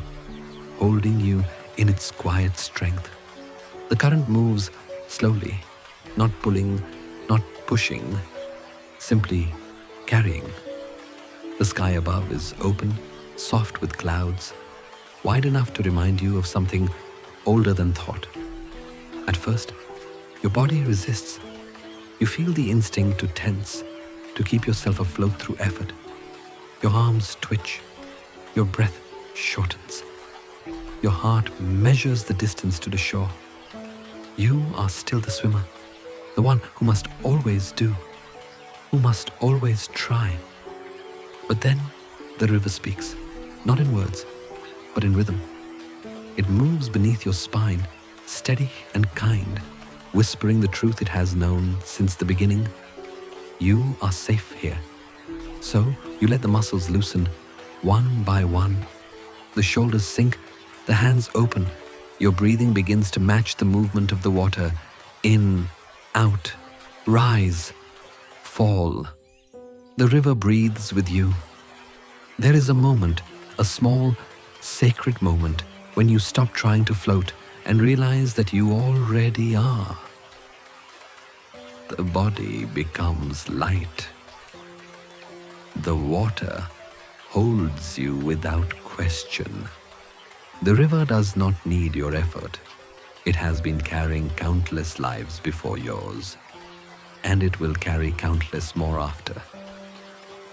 holding you in its quiet strength. The current moves slowly, not pulling, not pushing, simply carrying. The sky above is open, soft with clouds, wide enough to remind you of something older than thought. At first, your body resists. You feel the instinct to tense, to keep yourself afloat through effort. Your arms twitch, your breath shortens. Your heart measures the distance to the shore. You are still the swimmer, the one who must always do, who must always try. But then the river speaks, not in words, but in rhythm. It moves beneath your spine, steady and kind, whispering the truth it has known since the beginning. You are safe here. So you let the muscles loosen, one by one. The shoulders sink, the hands open. Your breathing begins to match the movement of the water. In, out, rise, fall. The river breathes with you. There is a moment, a small, sacred moment, when you stop trying to float and realize that you already are. The body becomes light. The water holds you without question. The river does not need your effort. It has been carrying countless lives before yours, and it will carry countless more after.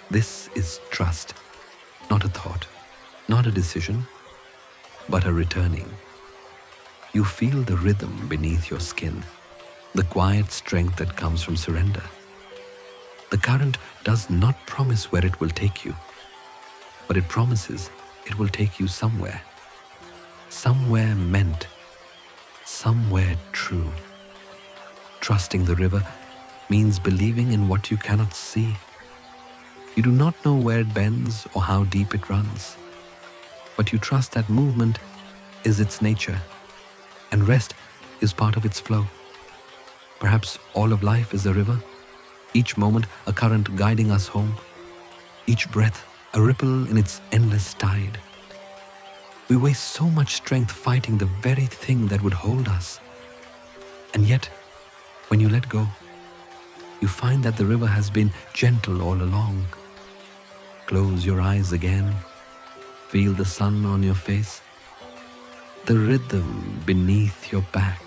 This is trust, not a thought, not a decision, but a returning. You feel the rhythm beneath your skin, the quiet strength that comes from surrender. The current does not promise where it will take you, but it promises it will take you somewhere. Somewhere meant, somewhere true. Trusting the river means believing in what you cannot see. You do not know where it bends or how deep it runs, but you trust that movement is its nature, and rest is part of its flow. Perhaps all of life is a river, each moment a current guiding us home, each breath a ripple in its endless tide. We waste so much strength fighting the very thing that would hold us. And yet, when you let go, you find that the river has been gentle all along. Close your eyes again. Feel the sun on your face, the rhythm beneath your back.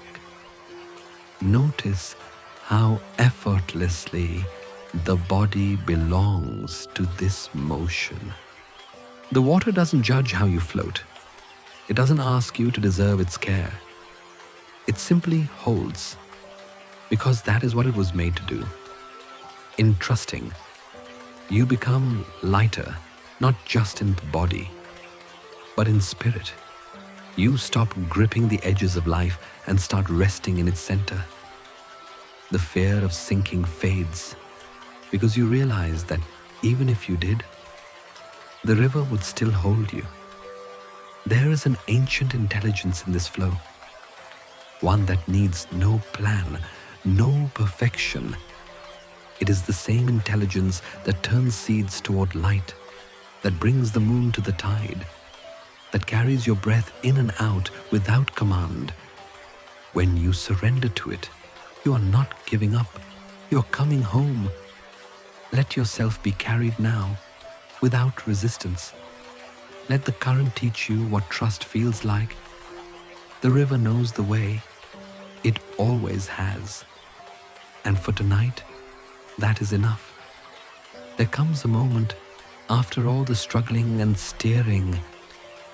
Notice how effortlessly the body belongs to this motion. The water doesn't judge how you float. It doesn't ask you to deserve its care. It simply holds, because that is what it was made to do. In trusting, you become lighter, not just in body, but in spirit. You stop gripping the edges of life and start resting in its center. The fear of sinking fades because you realize that even if you did, the river would still hold you. There is an ancient intelligence in this flow, one that needs no plan, no perfection. It is the same intelligence that turns seeds toward light, that brings the moon to the tide, that carries your breath in and out without command. When you surrender to it, you are not giving up, you are coming home. Let yourself be carried now, without resistance. Let the current teach you what trust feels like. The river knows the way. It always has. And for tonight, that is enough. There comes a moment, after all the struggling and steering,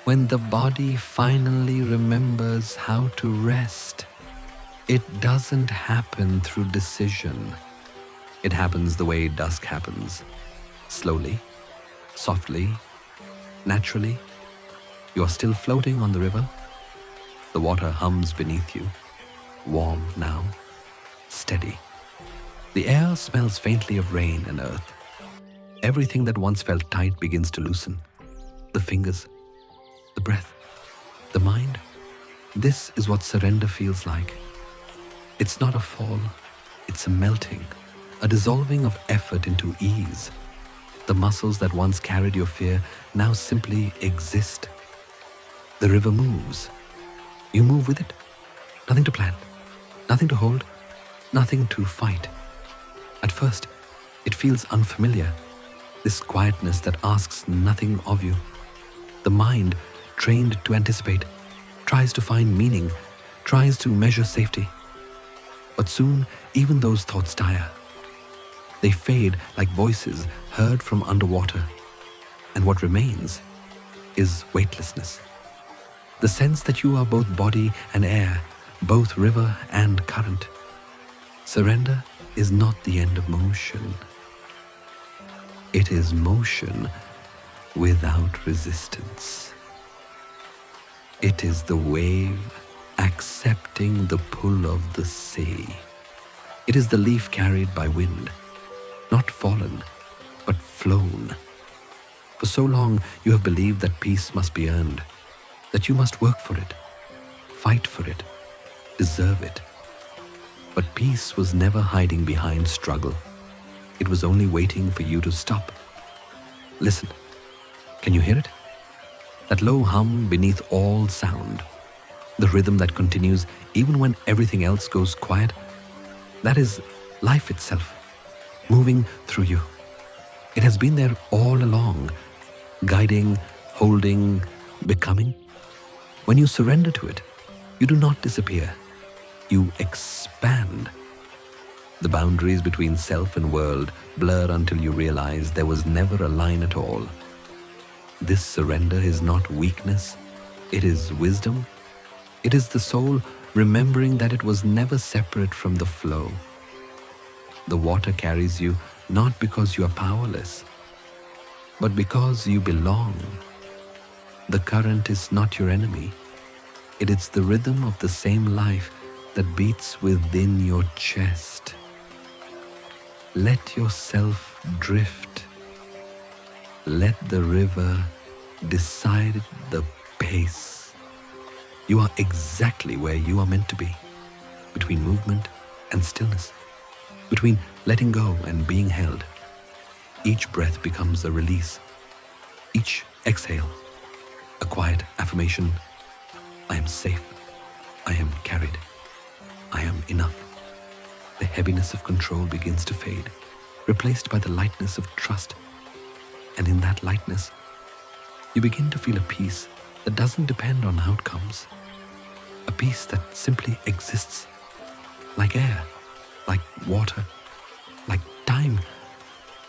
when the body finally remembers how to rest. It doesn't happen through decision. It happens the way dusk happens. Slowly, softly, naturally. You are still floating on the river. The water hums beneath you, warm now, steady. The air smells faintly of rain and earth. Everything that once felt tight begins to loosen. The fingers, the breath, the mind. This is what surrender feels like. It's not a fall, it's a melting, a dissolving of effort into ease. The muscles that once carried your fear now simply exist. The river moves. You move with it. Nothing to plan, nothing to hold, nothing to fight. At first, it feels unfamiliar, this quietness that asks nothing of you. The mind, trained to anticipate, tries to find meaning, tries to measure safety. But soon, even those thoughts tire. They fade like voices heard from underwater. And what remains is weightlessness. The sense that you are both body and air, both river and current. Surrender is not the end of motion. It is motion without resistance. It is the wave accepting the pull of the sea. It is the leaf carried by wind, not fallen, but flown. For so long you have believed that peace must be earned, that you must work for it, fight for it, deserve it. But peace was never hiding behind struggle. It was only waiting for you to stop. Listen, can you hear it? That low hum beneath all sound. The rhythm that continues even when everything else goes quiet. That is life itself, moving through you. It has been there all along, guiding, holding, becoming. When you surrender to it, you do not disappear. You expand. The boundaries between self and world blur until you realize there was never a line at all. This surrender is not weakness, it is wisdom. It is the soul remembering that it was never separate from the flow. The water carries you not because you are powerless, but because you belong. The current is not your enemy. It is the rhythm of the same life that beats within your chest. Let yourself drift. Let the river decide the pace. You are exactly where you are meant to be, between movement and stillness, between letting go and being held. Each breath becomes a release. Each exhale, a quiet affirmation. I am safe. I am carried. I am enough. The heaviness of control begins to fade, replaced by the lightness of trust. And in that lightness, you begin to feel a peace that doesn't depend on outcomes. A peace that simply exists, like air, like water, like time.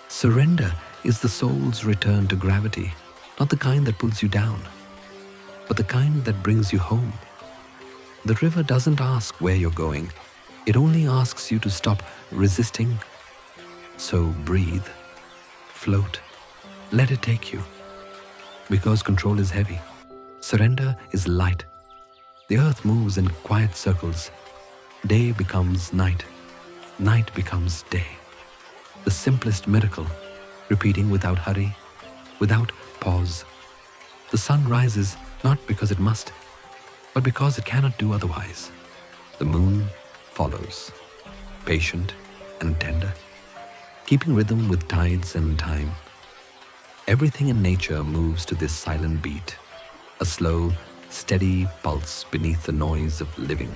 Surrender is the soul's return to gravity, not the kind that pulls you down, but the kind that brings you home. The river doesn't ask where you're going. It only asks you to stop resisting. So breathe, float, let it take you. Because control is heavy, surrender is light. The earth moves in quiet circles. Day becomes night. Night becomes day. The simplest miracle, repeating without hurry, without pause. The sun rises not because it must, but because it cannot do otherwise. The moon follows, patient and tender, keeping rhythm with tides and time. Everything in nature moves to this silent beat, a slow, steady pulse beneath the noise of living.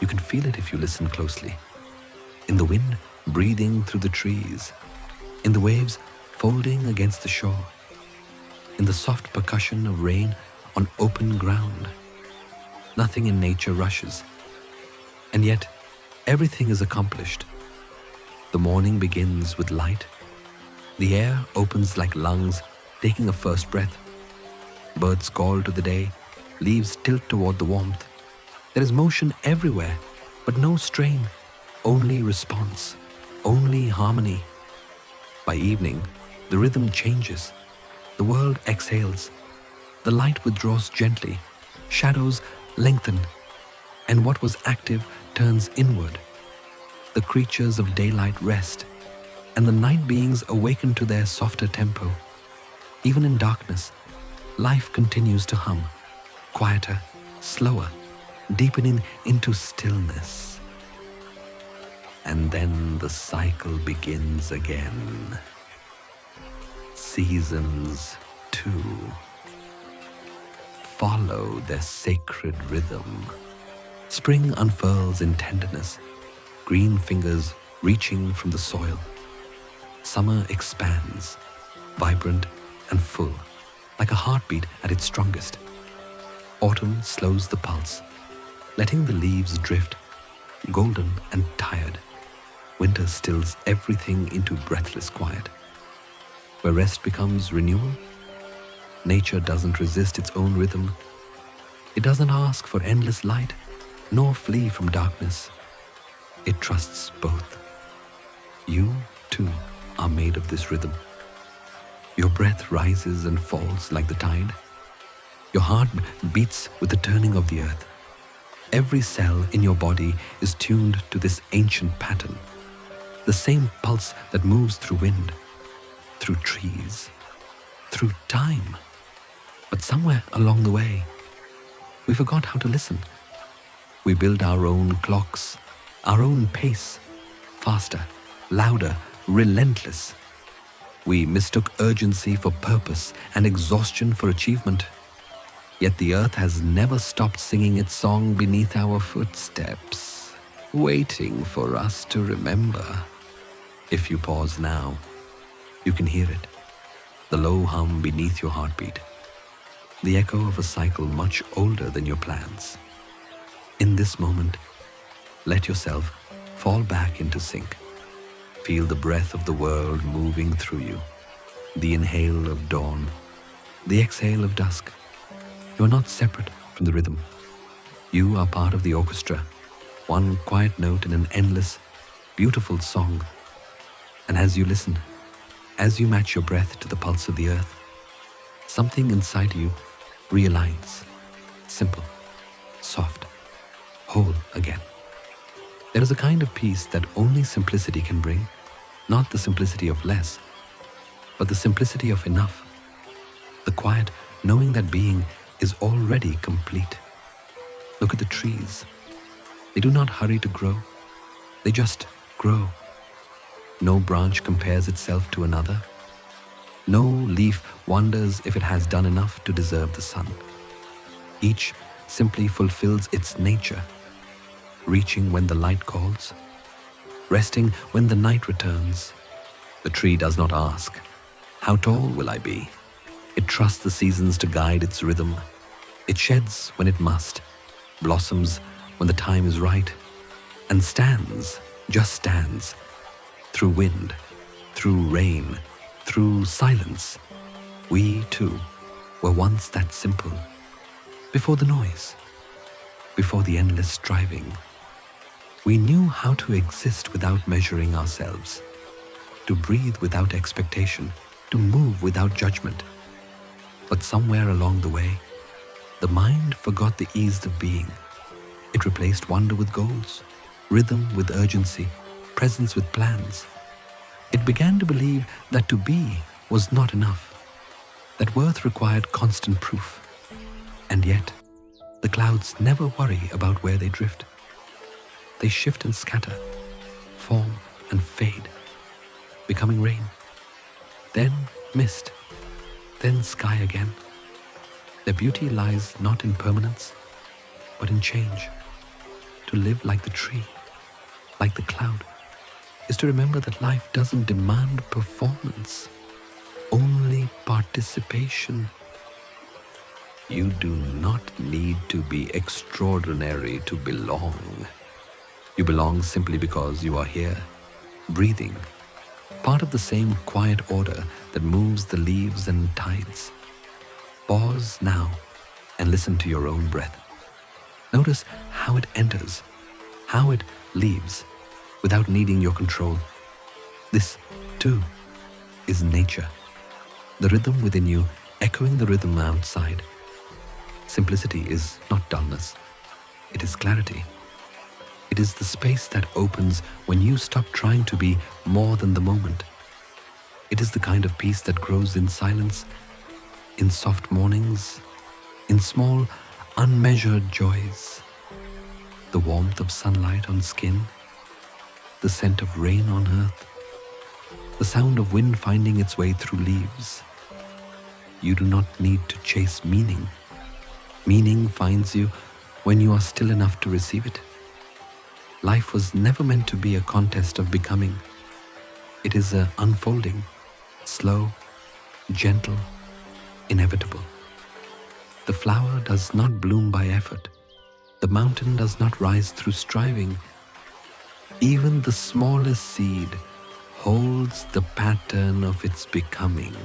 You can feel it if you listen closely. In the wind breathing through the trees, in the waves folding against the shore, in the soft percussion of rain on open ground. Nothing in nature rushes, and yet everything is accomplished. The morning begins with light. The air opens like lungs taking a first breath. Birds call to the day, leaves tilt toward the warmth. There is motion everywhere, but no strain, only response, only harmony. By evening, the rhythm changes. The world exhales. The light withdraws gently. Shadows lengthen. And what was active turns inward. The creatures of daylight rest, and the night beings awaken to their softer tempo. Even in darkness, life continues to hum, quieter, slower, deepening into stillness. And then the cycle begins again. Seasons, too, follow their sacred rhythm. Spring unfurls in tenderness, green fingers reaching from the soil. Summer expands, vibrant and full, like a heartbeat at its strongest. Autumn slows the pulse, letting the leaves drift, golden and tired. Winter stills everything into breathless quiet. Where rest becomes renewal, nature doesn't resist its own rhythm. It doesn't ask for endless light, nor flee from darkness. It trusts both. You, too, are made of this rhythm. Your breath rises and falls like the tide. Your heart beats with the turning of the earth. Every cell in your body is tuned to this ancient pattern, the same pulse that moves through wind, through trees, through time. But somewhere along the way, we forgot how to listen. We build our own clocks, our own pace, faster, louder, relentless. We mistook urgency for purpose and exhaustion for achievement. Yet the earth has never stopped singing its song beneath our footsteps, waiting for us to remember. If you pause now, you can hear it, the low hum beneath your heartbeat, the echo of a cycle much older than your plans. In this moment, let yourself fall back into sync. Feel the breath of the world moving through you, the inhale of dawn, the exhale of dusk. You are not separate from the rhythm. You are part of the orchestra, one quiet note in an endless, beautiful song. And as you listen, as you match your breath to the pulse of the earth, something inside you realigns, simple, soft, whole again. There is a kind of peace that only simplicity can bring, not the simplicity of less, but the simplicity of enough, the quiet knowing that being is already complete. Look at the trees. They do not hurry to grow. They just grow. No branch compares itself to another. No leaf wonders if it has done enough to deserve the sun. Each simply fulfills its nature, reaching when the light calls, resting when the night returns. The tree does not ask, "How tall will I be?" It trusts the seasons to guide its rhythm. It sheds when it must, blossoms when the time is right, and stands, just stands, through wind, through rain, through silence. We, too, were once that simple. Before the noise, before the endless striving, we knew how to exist without measuring ourselves, to breathe without expectation, to move without judgment. But somewhere along the way, The mind forgot the ease of being. It replaced wonder with goals, rhythm with urgency, presence with plans. It began to believe that to be was not enough, that worth required constant proof. And yet, the clouds never worry about where they drift. They shift and scatter, form and fade, becoming rain, then mist, then sky again. Their beauty lies not in permanence, but in change. To live like the tree, like the cloud, is to remember that life doesn't demand performance, only participation. You do not need to be extraordinary to belong. You belong simply because you are here, breathing, part of the same quiet order that moves the leaves and tides. Pause now and listen to your own breath. Notice how it enters, how it leaves, without needing your control. This, too, is nature, the rhythm within you echoing the rhythm outside. Simplicity is not dullness, it is clarity. It is the space that opens when you stop trying to be more than the moment. It is the kind of peace that grows in silence, in soft mornings, in small, unmeasured joys. The warmth of sunlight on skin, the scent of rain on earth, the sound of wind finding its way through leaves. You do not need to chase meaning. Meaning finds you when you are still enough to receive it. Life was never meant to be a contest of becoming. It is an unfolding, slow, gentle, inevitable. The flower does not bloom by effort. The mountain does not rise through striving. Even the smallest seed holds the pattern of its becoming.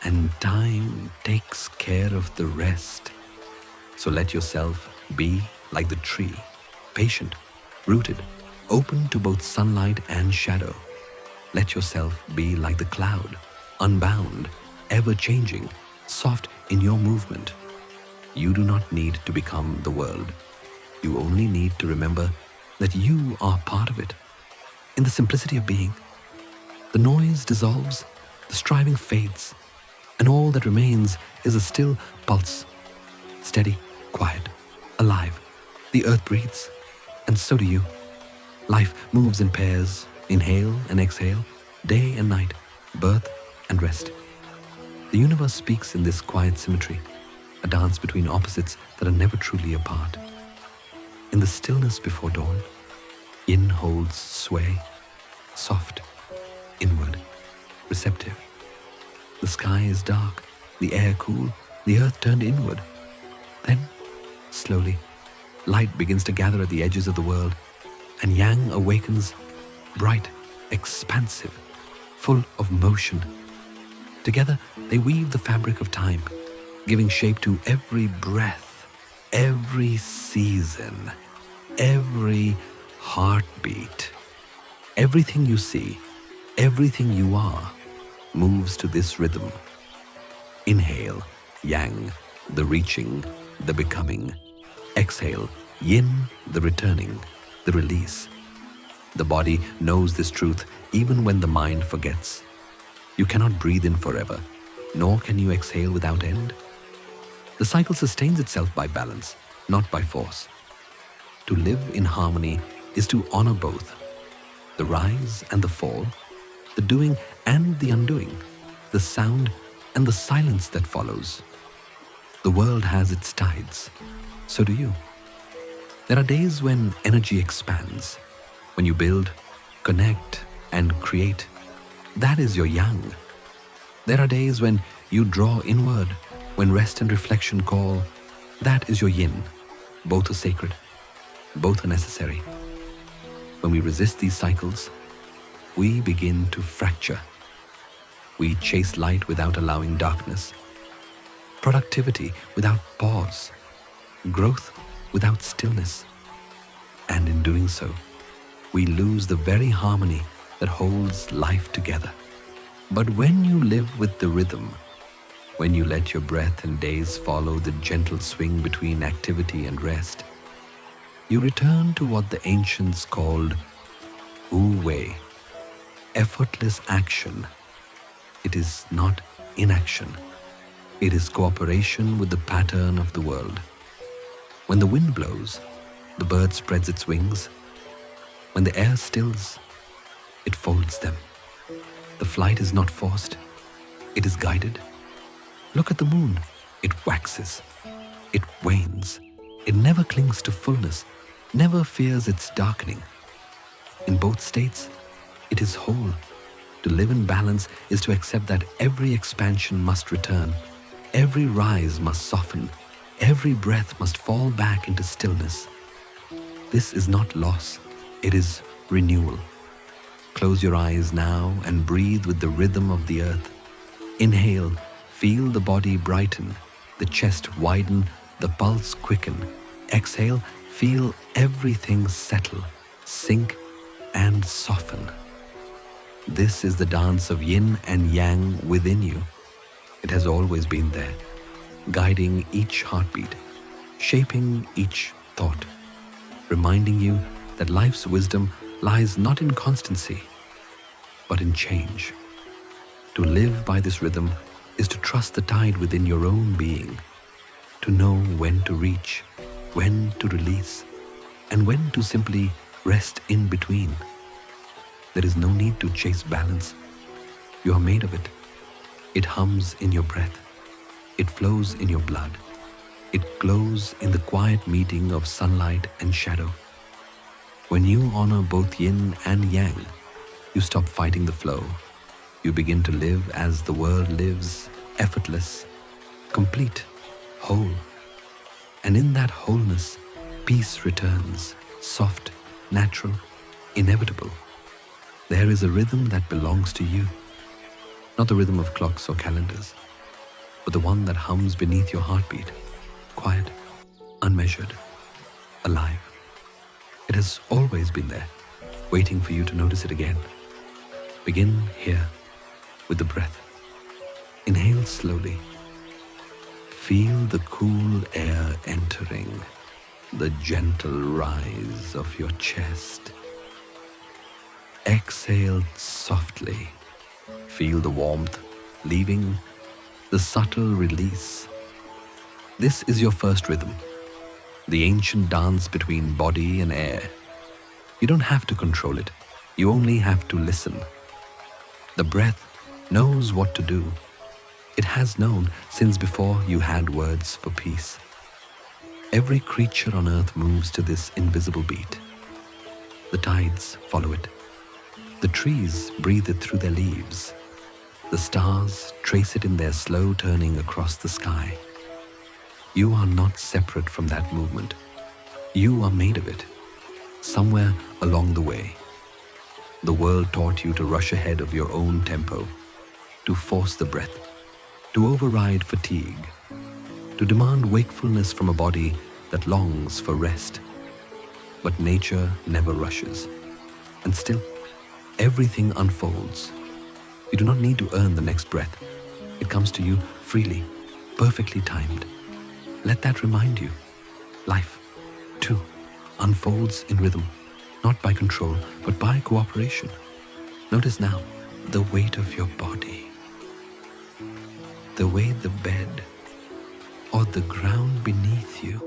And time takes care of the rest. So let yourself be like the tree, patient, rooted, open to both sunlight and shadow. Let yourself be like the cloud, unbound, ever-changing, soft in your movement. You do not need to become the world. You only need to remember that you are part of it. In the simplicity of being, the noise dissolves, the striving fades, and all that remains is a still pulse, steady, quiet, alive. The earth breathes, and so do you. Life moves in pairs, inhale and exhale, day and night, birth and rest. The universe speaks in this quiet symmetry, a dance between opposites that are never truly apart. In the stillness before dawn, yin holds sway, soft, inward, receptive. The sky is dark, the air cool, the earth turned inward. Then, slowly, light begins to gather at the edges of the world, and yang awakens, bright, expansive, full of motion. Together, they weave the fabric of time, giving shape to every breath, every season, every heartbeat. Everything you see, everything you are, moves to this rhythm. Inhale, yang, the reaching, the becoming. Exhale, yin, the returning, the release. The body knows this truth even when the mind forgets. You cannot breathe in forever, nor can you exhale without end. The cycle sustains itself by balance, not by force. To live in harmony is to honor both, the rise and the fall, the doing and the undoing, the sound and the silence that follows. The world has its tides, so do you. There are days when energy expands, when you build, connect, and create. That is your yang. There are days when you draw inward, when rest and reflection call. That is your yin. Both are sacred, both are necessary. When we resist these cycles, we begin to fracture. We chase light without allowing darkness, productivity without pause, growth without stillness. And in doing so, we lose the very harmony that holds life together. But when you live with the rhythm, When you let your breath and days follow the gentle swing between activity and rest, you return to what the ancients called Wu Wei, effortless action. It is not inaction. It is cooperation with the pattern of the world. When the wind blows, the bird spreads its wings. When the air stills, it folds them. The flight is not forced. It is guided. Look at the moon. It waxes. It wanes. It never clings to fullness, never fears its darkening. In both states, it is whole. To live in balance is to accept that every expansion must return, every rise must soften, every breath must fall back into stillness. This is not loss, it is renewal. Close your eyes now and breathe with the rhythm of the earth. Inhale, feel the body brighten, the chest widen, the pulse quicken. Exhale, feel everything settle, sink, and soften. This is the dance of yin and yang within you. It has always been there, guiding each heartbeat, shaping each thought, reminding you that life's wisdom lies not in constancy, but in change. To live by this rhythm is to trust the tide within your own being, to know when to reach, when to release, and when to simply rest in between. There is no need to chase balance. You are made of it. It hums in your breath. It flows in your blood. It glows in the quiet meeting of sunlight and shadow. When you honor both yin and yang, you stop fighting the flow. You begin to live as the world lives, effortless, complete, whole. And in that wholeness, peace returns, soft, natural, inevitable. There is a rhythm that belongs to you, not the rhythm of clocks or calendars, but the one that hums beneath your heartbeat, quiet, unmeasured, alive. It has always been there, waiting for you to notice it again. Begin here with the breath. Inhale slowly. Feel the cool air entering, the gentle rise of your chest. Exhale softly. Feel the warmth leaving, the subtle release. This is your first rhythm, the ancient dance between body and air. You don't have to control it. You only have to listen. The breath knows what to do. It has known since before you had words for peace. Every creature on earth moves to this invisible beat. The tides follow it. The trees breathe it through their leaves. The stars trace it in their slow turning across the sky. You are not separate from that movement. You are made of it, somewhere along the way. The world taught you to rush ahead of your own tempo, to force the breath, to override fatigue, to demand wakefulness from a body that longs for rest. But nature never rushes, and still, everything unfolds. You do not need to earn the next breath. It comes to you freely, perfectly timed. Let that remind you. Life, too, unfolds in rhythm, not by control, but by cooperation. Notice now the weight of your body, the way the bed or the ground beneath you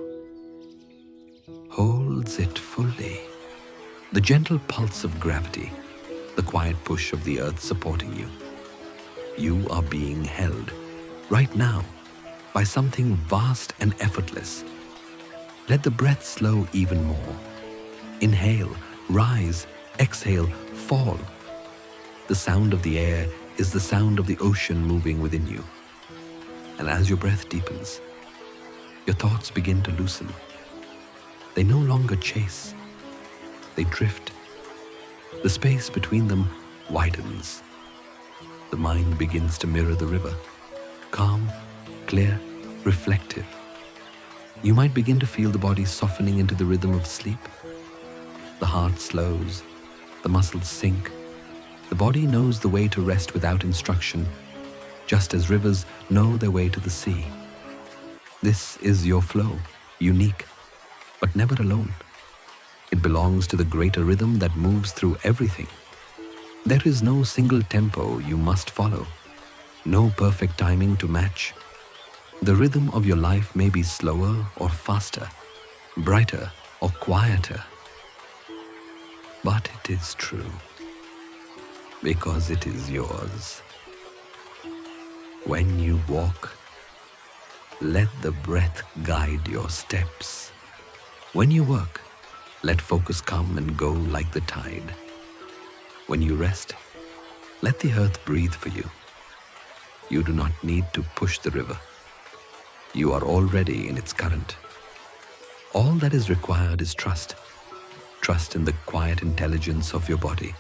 holds it fully. The gentle pulse of gravity, the quiet push of the earth supporting you. You are being held right now by something vast and effortless. Let the breath slow even more. Inhale, rise, exhale, fall. The sound of the air is the sound of the ocean moving within you. And as your breath deepens, your thoughts begin to loosen. They no longer chase. They drift. The space between them widens. The mind begins to mirror the river, calm, clear, reflective. You might begin to feel the body softening into the rhythm of sleep. The heart slows, the muscles sink. The body knows the way to rest without instruction. just as rivers know their way to the sea. This is your flow, unique, but never alone. It belongs to the greater rhythm that moves through everything. There is no single tempo you must follow, no perfect timing to match. The rhythm of your life may be slower or faster, brighter or quieter, but it is true, because it is yours. When you walk, let the breath guide your steps. When you work, let focus come and go like the tide. When you rest, let the earth breathe for you. You do not need to push the river. You are already in its current. All that is required is trust. Trust in the quiet intelligence of your body.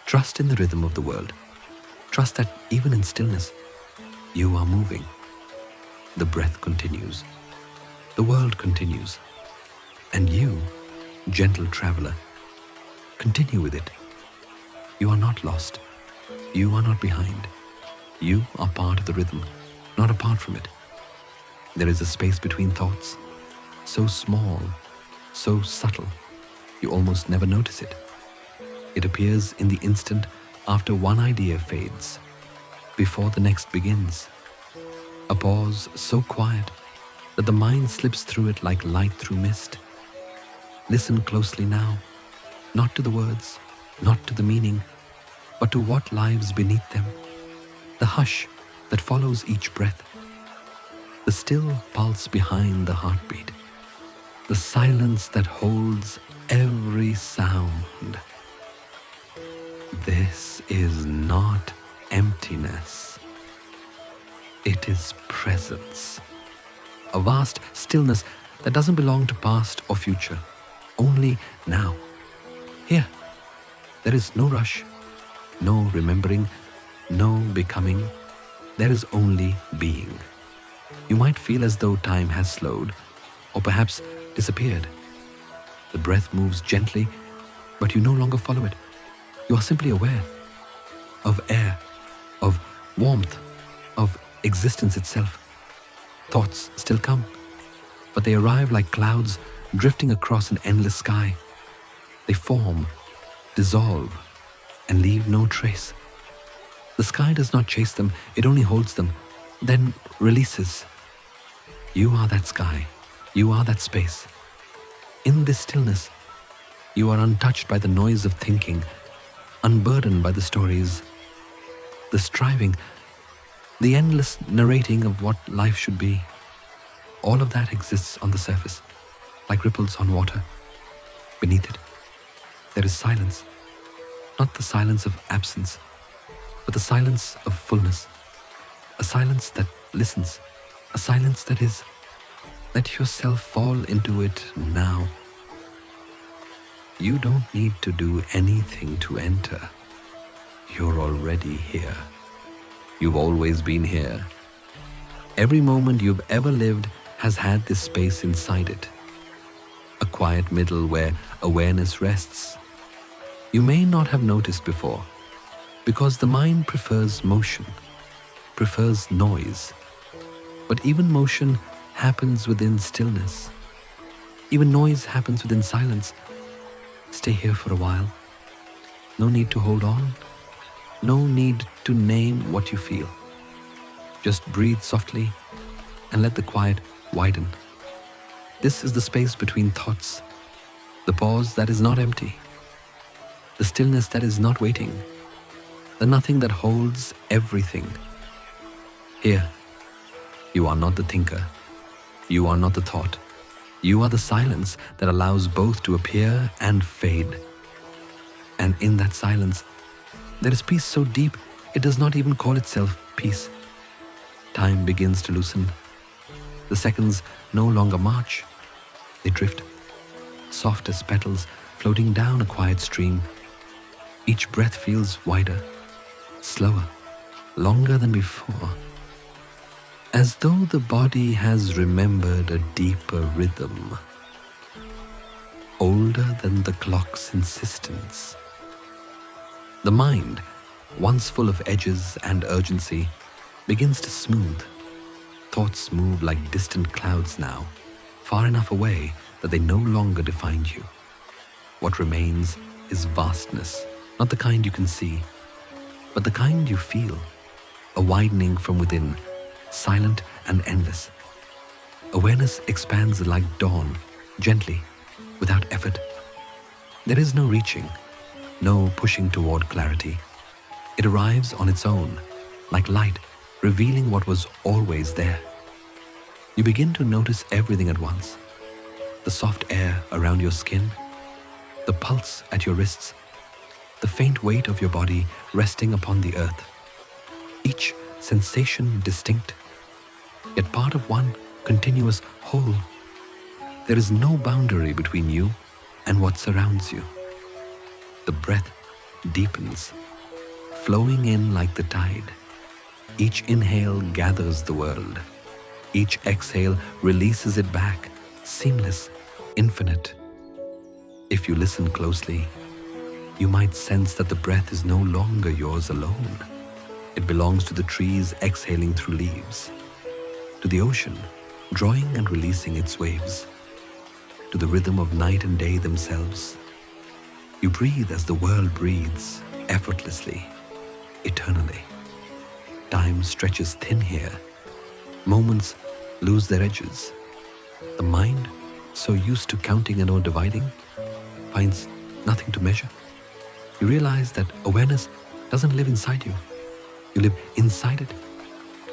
Trust in the rhythm of the world. Trust that even in stillness, you are moving. The breath continues. The world continues. And you, gentle traveler, continue with it. You are not lost. You are not behind. You are part of the rhythm, not apart from it. There is a space between thoughts, so small, so subtle, you almost never notice it. It appears in the instant after one idea fades, before the next begins. A pause so quiet that the mind slips through it like light through mist. Listen closely now, not to the words, not to the meaning, but to what lies beneath them. The hush that follows each breath, the still pulse behind the heartbeat, the silence that holds every sound. This is not emptiness. It is presence. A vast stillness that doesn't belong to past or future, only now. Here, there is no rush, no remembering, no becoming. There is only being. You might feel as though time has slowed, or perhaps disappeared. The breath moves gently, but you no longer follow it. You are simply aware of air, of warmth, of existence itself. Thoughts still come, but they arrive like clouds drifting across an endless sky. They form, dissolve, and leave no trace. The sky does not chase them, it only holds them, then releases. You are that sky. You are that space. In this stillness, you are untouched by the noise of thinking, unburdened by the stories, the striving, the endless narrating of what life should be. All of that exists on the surface, like ripples on water. Beneath it, there is silence. Not the silence of absence, but the silence of fullness. A silence that listens. A silence that is. Let yourself fall into it now. You don't need to do anything to enter. You're already here. You've always been here. Every moment you've ever lived has had this space inside it. A quiet middle where awareness rests. You may not have noticed before, because the mind prefers motion, prefers noise. But even motion happens within stillness. Even noise happens within silence. Stay here for a while. No need to hold on. No need to name what you feel. Just breathe softly and let the quiet widen. This is the space between thoughts, the pause that is not empty, the stillness that is not waiting, the nothing that holds everything. Here, you are not the thinker. You are not the thought. You are the silence that allows both to appear and fade. And in that silence, there is peace so deep it does not even call itself peace. Time begins to loosen. The seconds no longer march. They drift, soft as petals floating down a quiet stream. Each breath feels wider, slower, longer than before. As though the body has remembered a deeper rhythm, older than the clock's insistence. The mind, once full of edges and urgency, begins to smooth. Thoughts move like distant clouds now, far enough away that they no longer define you. What remains is vastness, not the kind you can see, but the kind you feel, a widening from within, silent and endless. Awareness expands like dawn, gently, without effort. There is no reaching, no pushing toward clarity. It arrives on its own, like light, revealing what was always there. You begin to notice everything at once. The soft air around your skin, the pulse at your wrists, the faint weight of your body resting upon the earth. Each sensation distinct, yet part of one continuous whole. There is no boundary between you and what surrounds you. The breath deepens, flowing in like the tide. Each inhale gathers the world. Each exhale releases it back, seamless, infinite. If you listen closely, you might sense that the breath is no longer yours alone. It belongs to the trees exhaling through leaves, to the ocean drawing and releasing its waves, to the rhythm of night and day themselves. You breathe as the world breathes, effortlessly, eternally. Time stretches thin here. Moments lose their edges. The mind, so used to counting and or dividing, finds nothing to measure. You realize that awareness doesn't live inside you. You live inside it.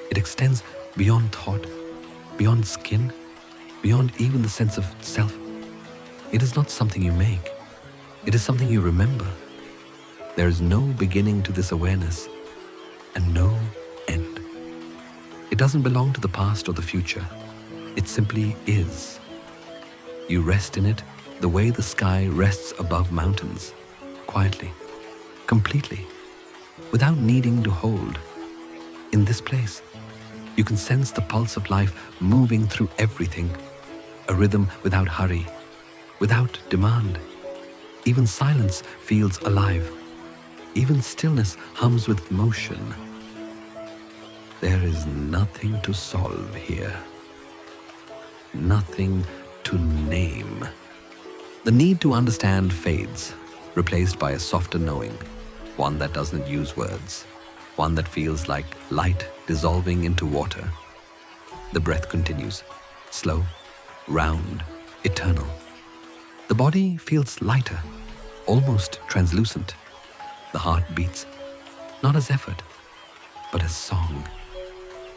It extends beyond thought, beyond skin, beyond even the sense of self. It is not something you make. It is something you remember. There is no beginning to this awareness and no end. It doesn't belong to the past or the future. It simply is. You rest in it the way the sky rests above mountains, quietly, completely, without needing to hold. In this place, you can sense the pulse of life moving through everything, a rhythm without hurry, without demand. Even silence feels alive. Even stillness hums with motion. There is nothing to solve here, nothing to name. The need to understand fades, replaced by a softer knowing, one that doesn't use words, one that feels like light dissolving into water. The breath continues, slow, round, eternal. The body feels lighter, almost translucent. The heart beats, not as effort, but as song.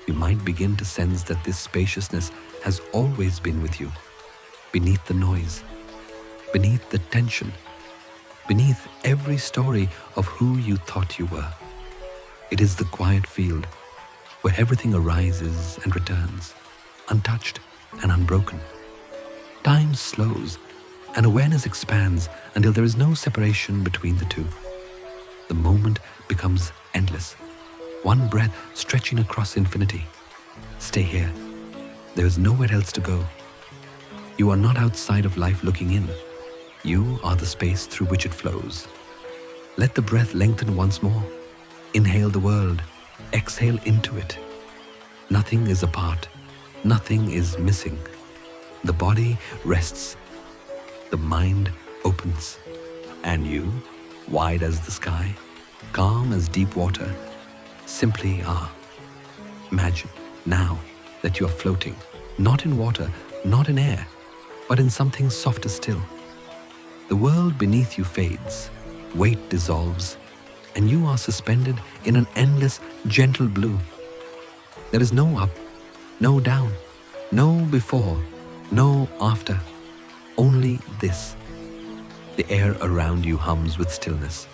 You might begin to sense that this spaciousness has always been with you, beneath the noise, beneath the tension, beneath every story of who you thought you were. It is the quiet field where everything arises and returns, untouched and unbroken. Time slows and awareness expands until there is no separation between the two. The moment becomes endless, one breath stretching across infinity. Stay here. There is nowhere else to go. You are not outside of life looking in. You are the space through which it flows. Let the breath lengthen once more. Inhale the world. Exhale into it. Nothing is apart. Nothing is missing. The body rests. The mind opens. And you, wide as the sky, calm as deep water, simply are. Imagine now that you are floating, not in water, not in air, but in something softer still. The world beneath you fades, weight dissolves, and you are suspended in an endless, gentle blue. There is no up, no down, no before, no after, only this. The air around you hums with stillness.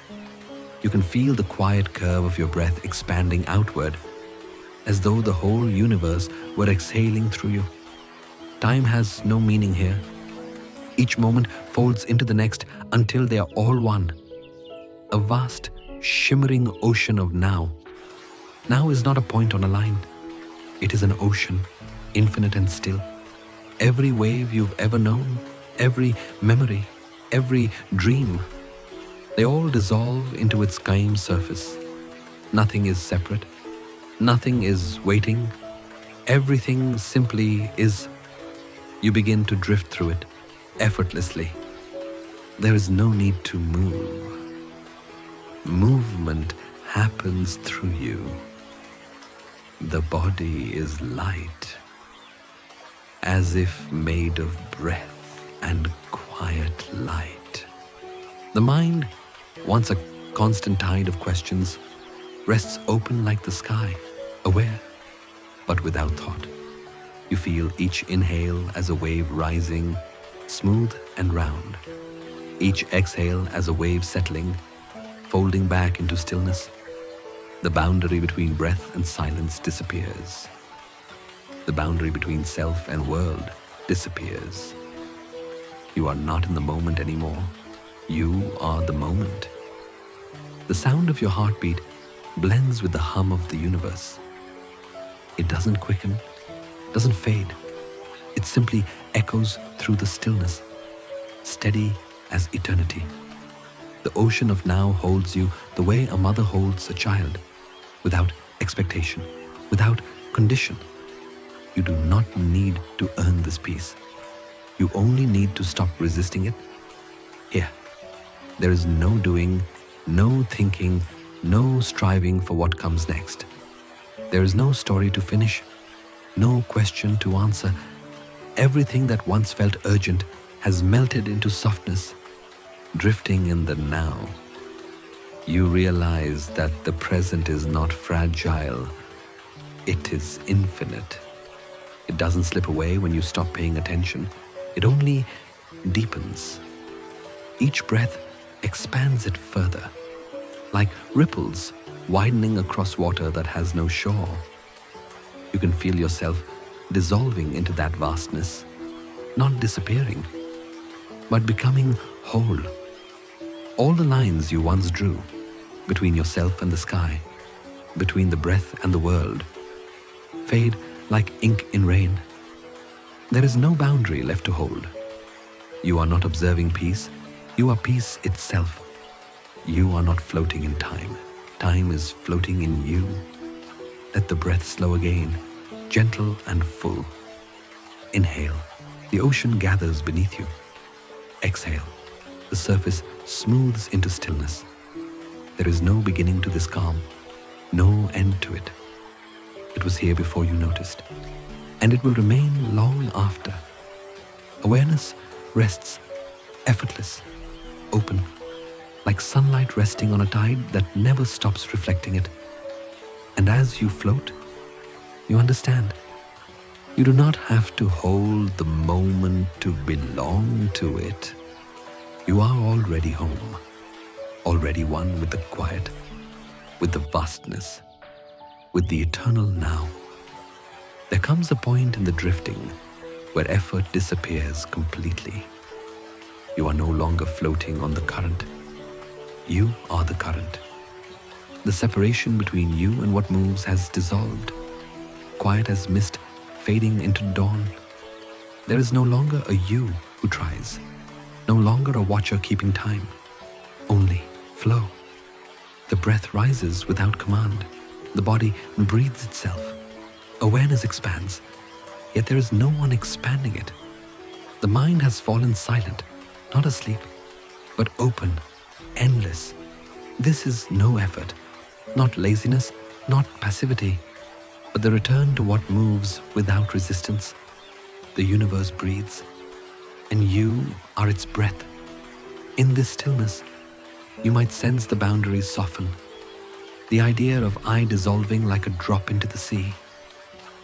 You can feel the quiet curve of your breath expanding outward, as though the whole universe were exhaling through you. Time has no meaning here. Each moment folds into the next until they are all one. A vast, shimmering ocean of now. Now is not a point on a line. It is an ocean, infinite and still. Every wave you've ever known, every memory, every dream, they all dissolve into its calm surface. Nothing is separate. Nothing is waiting. Everything simply is. You begin to drift through it effortlessly. There is no need to move. Movement happens through you. The body is light, as if made of breath and quiet light. The mind, once a constant tide of questions, rests open like the sky, aware, but without thought. You feel each inhale as a wave rising, smooth and round. Each exhale as a wave settling, folding back into stillness. The boundary between breath and silence disappears. The boundary between self and world disappears. You are not in the moment anymore. You are the moment. The sound of your heartbeat blends with the hum of the universe. It doesn't quicken, doesn't fade. It simply echoes through the stillness, steady as eternity. The ocean of now holds you the way a mother holds a child, without expectation, without condition. You do not need to earn this peace. You only need to stop resisting it. Here, there is no doing, no thinking, no striving for what comes next. There is no story to finish, no question to answer. Everything that once felt urgent has melted into softness, drifting in the now. You realize that the present is not fragile, it is infinite. It doesn't slip away when you stop paying attention. It only deepens. Each breath expands it further, like ripples widening across water that has no shore. You can feel yourself dissolving into that vastness, not disappearing, but becoming whole. All the lines you once drew between yourself and the sky, between the breath and the world, fade like ink in rain. There is no boundary left to hold. You are not observing peace, you are peace itself. You are not floating in time. Time is floating in you. Let the breath slow again, gentle and full. Inhale, the ocean gathers beneath you. Exhale, the surface smooths into stillness. There is no beginning to this calm, no end to it. It was here before you noticed, and it will remain long after. Awareness rests effortless, open, like sunlight resting on a tide that never stops reflecting it. And as you float, you understand. You do not have to hold the moment to belong to it. You are already home, already one with the quiet, with the vastness, with the eternal now. There comes a point in the drifting where effort disappears completely. You are no longer floating on the current. You are the current. The separation between you and what moves has dissolved, quiet as mist fading into dawn. There is no longer a you who tries, no longer a watcher keeping time, only flow. The breath rises without command. The body breathes itself. Awareness expands, yet there is no one expanding it. The mind has fallen silent, not asleep, but open, endless. This is no effort, not laziness, not passivity, but the return to what moves without resistance. The universe breathes, and you are its breath. In this stillness, you might sense the boundaries soften, the idea of I dissolving like a drop into the sea.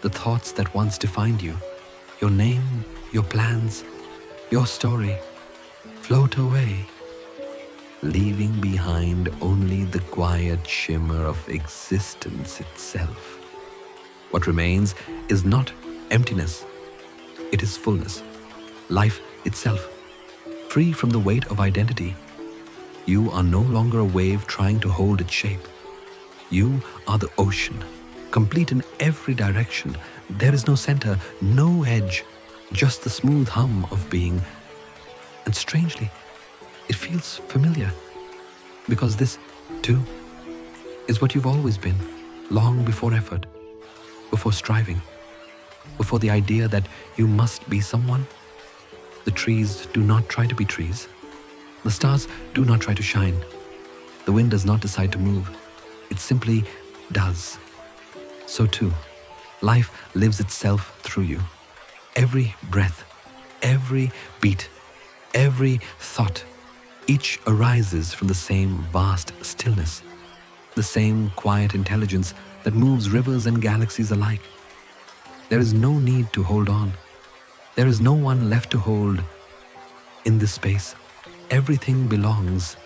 The thoughts that once defined you, your name, your plans, your story, float away, leaving behind only the quiet shimmer of existence itself. What remains is not emptiness, it is fullness, life itself, free from the weight of identity. You are no longer a wave trying to hold its shape. You are the ocean, complete in every direction. There is no center, no edge, just the smooth hum of being. And strangely, it feels familiar, because this, too, is what you've always been. long before effort, before striving, before the idea that you must be someone. The trees do not try to be trees. The stars do not try to shine. The wind does not decide to move. It simply does. So too, life lives itself through you. Every breath, every beat, every thought, each arises from the same vast stillness, the same quiet intelligence that moves rivers and galaxies alike. There is no need to hold on. There is no one left to hold. In this space, everything belongs.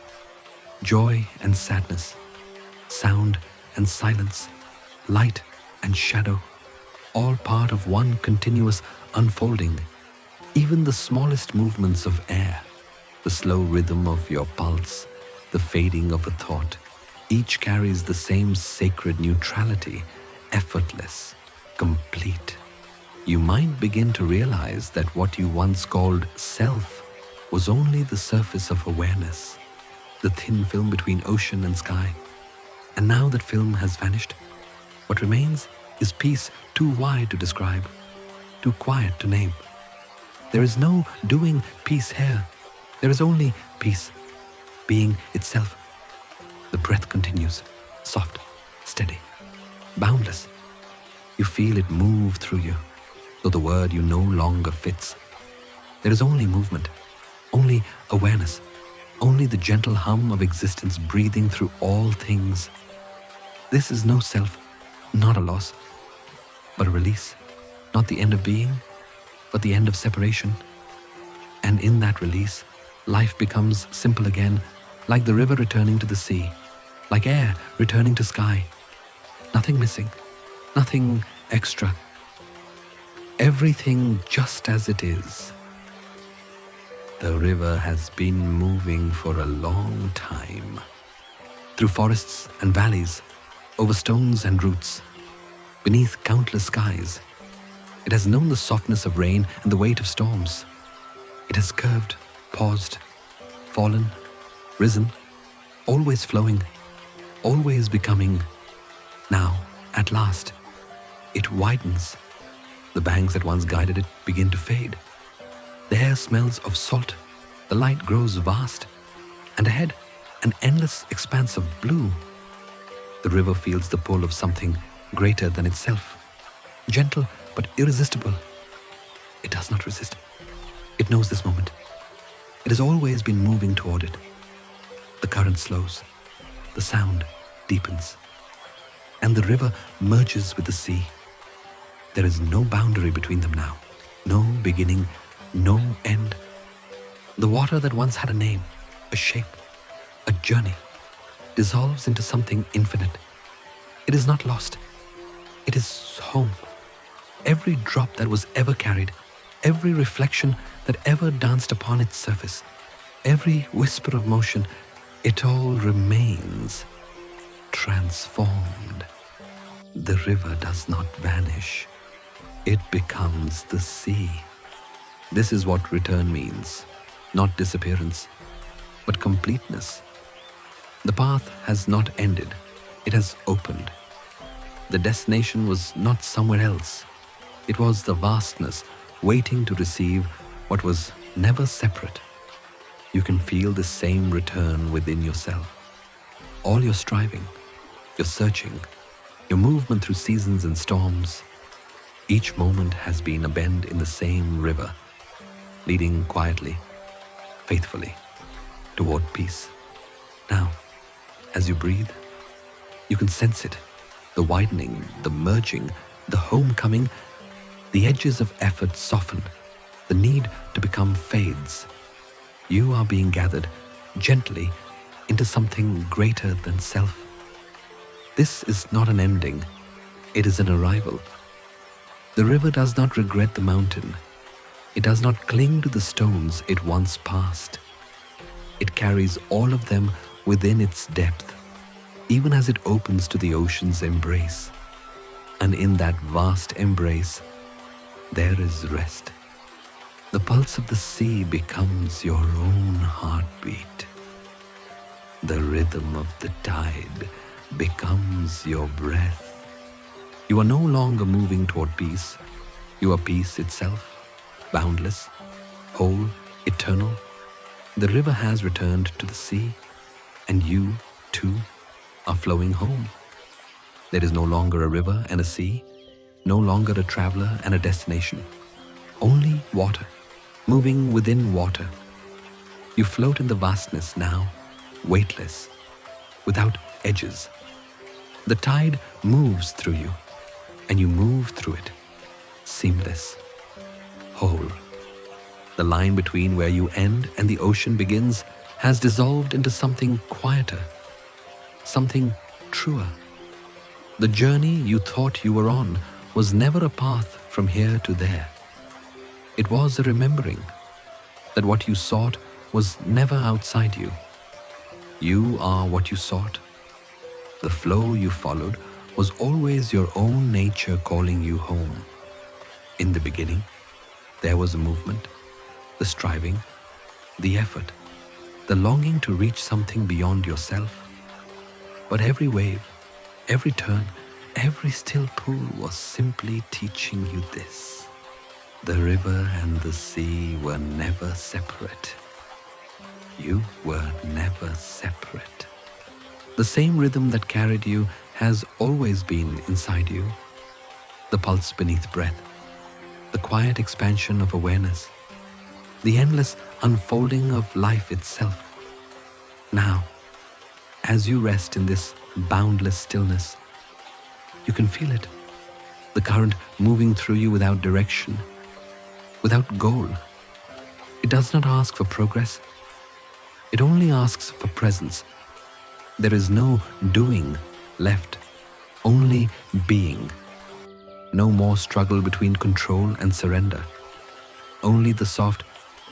Joy and sadness, sound and silence, light and shadow, all part of one continuous unfolding. Even the smallest movements of air, the slow rhythm of your pulse, the fading of a thought, each carries the same sacred neutrality, effortless, complete. You might begin to realize that what you once called self was only the surface of awareness, the thin film between ocean and sky. And now that film has vanished, what remains is peace too wide to describe, too quiet to name. There is no doing peace here. There is only peace, being itself. The breath continues, soft, steady, boundless. You feel it move through you, though the word you no longer fits. There is only movement, only awareness, only the gentle hum of existence breathing through all things. This is no self, not a loss, but a release, not the end of being, but the end of separation. And in that release, life becomes simple again, like the river returning to the sea, like air returning to sky. Nothing missing, nothing extra. Everything just as it is. The river has been moving for a long time, through forests and valleys, over stones and roots, beneath countless skies. It has known the softness of rain and the weight of storms. It has curved, paused, fallen, risen, always flowing, always becoming. Now, at last, it widens. The banks that once guided it begin to fade. The air smells of salt, the light grows vast, and ahead, an endless expanse of blue. The river feels the pull of something greater than itself, gentle but irresistible. It does not resist. It knows this moment. It has always been moving toward it. The current slows, the sound deepens, and the river merges with the sea. There is no boundary between them now, no beginning, no end. The water that once had a name, a shape, a journey, dissolves into something infinite. It is not lost. It is home. Every drop that was ever carried, every reflection that ever danced upon its surface, every whisper of motion, it all remains transformed. The river does not vanish. It becomes the sea. This is what return means, not disappearance, but completeness. The path has not ended, it has opened. The destination was not somewhere else. It was the vastness waiting to receive what was never separate. You can feel the same return within yourself. All your striving, your searching, your movement through seasons and storms, each moment has been a bend in the same river, leading quietly, faithfully, toward peace. Now, as you breathe, you can sense it, the widening, the merging, the homecoming. The edges of effort soften, the need to become fades. You are being gathered gently into something greater than self. This is not an ending, it is an arrival. The river does not regret the mountain. It does not cling to the stones it once passed. It carries all of them within its depth, even as it opens to the ocean's embrace. And in that vast embrace, there is rest. The pulse of the sea becomes your own heartbeat. The rhythm of the tide becomes your breath. You are no longer moving toward peace. You are peace itself, boundless, whole, eternal. The river has returned to the sea, and you, too, are flowing home. There is no longer a river and a sea, no longer a traveler and a destination. Only water, moving within water. You float in the vastness now, weightless, without edges. The tide moves through you, and you move through it, seamless, whole. The line between where you end and the ocean begins has dissolved into something quieter, something truer. The journey you thought you were on was never a path from here to there. It was a remembering that what you sought was never outside you. You are what you sought. The flow you followed was always your own nature calling you home. In the beginning, there was a movement, the striving, the effort, the longing to reach something beyond yourself. But every wave, every turn, every still pool was simply teaching you this. The river and the sea were never separate. You were never separate. The same rhythm that carried you has always been inside you. The pulse beneath breath, the quiet expansion of awareness, the endless unfolding of life itself. Now, as you rest in this boundless stillness, you can feel it, the current moving through you without direction, without goal. It does not ask for progress. It only asks for presence. There is no doing left, only being. No more struggle between control and surrender. Only the soft,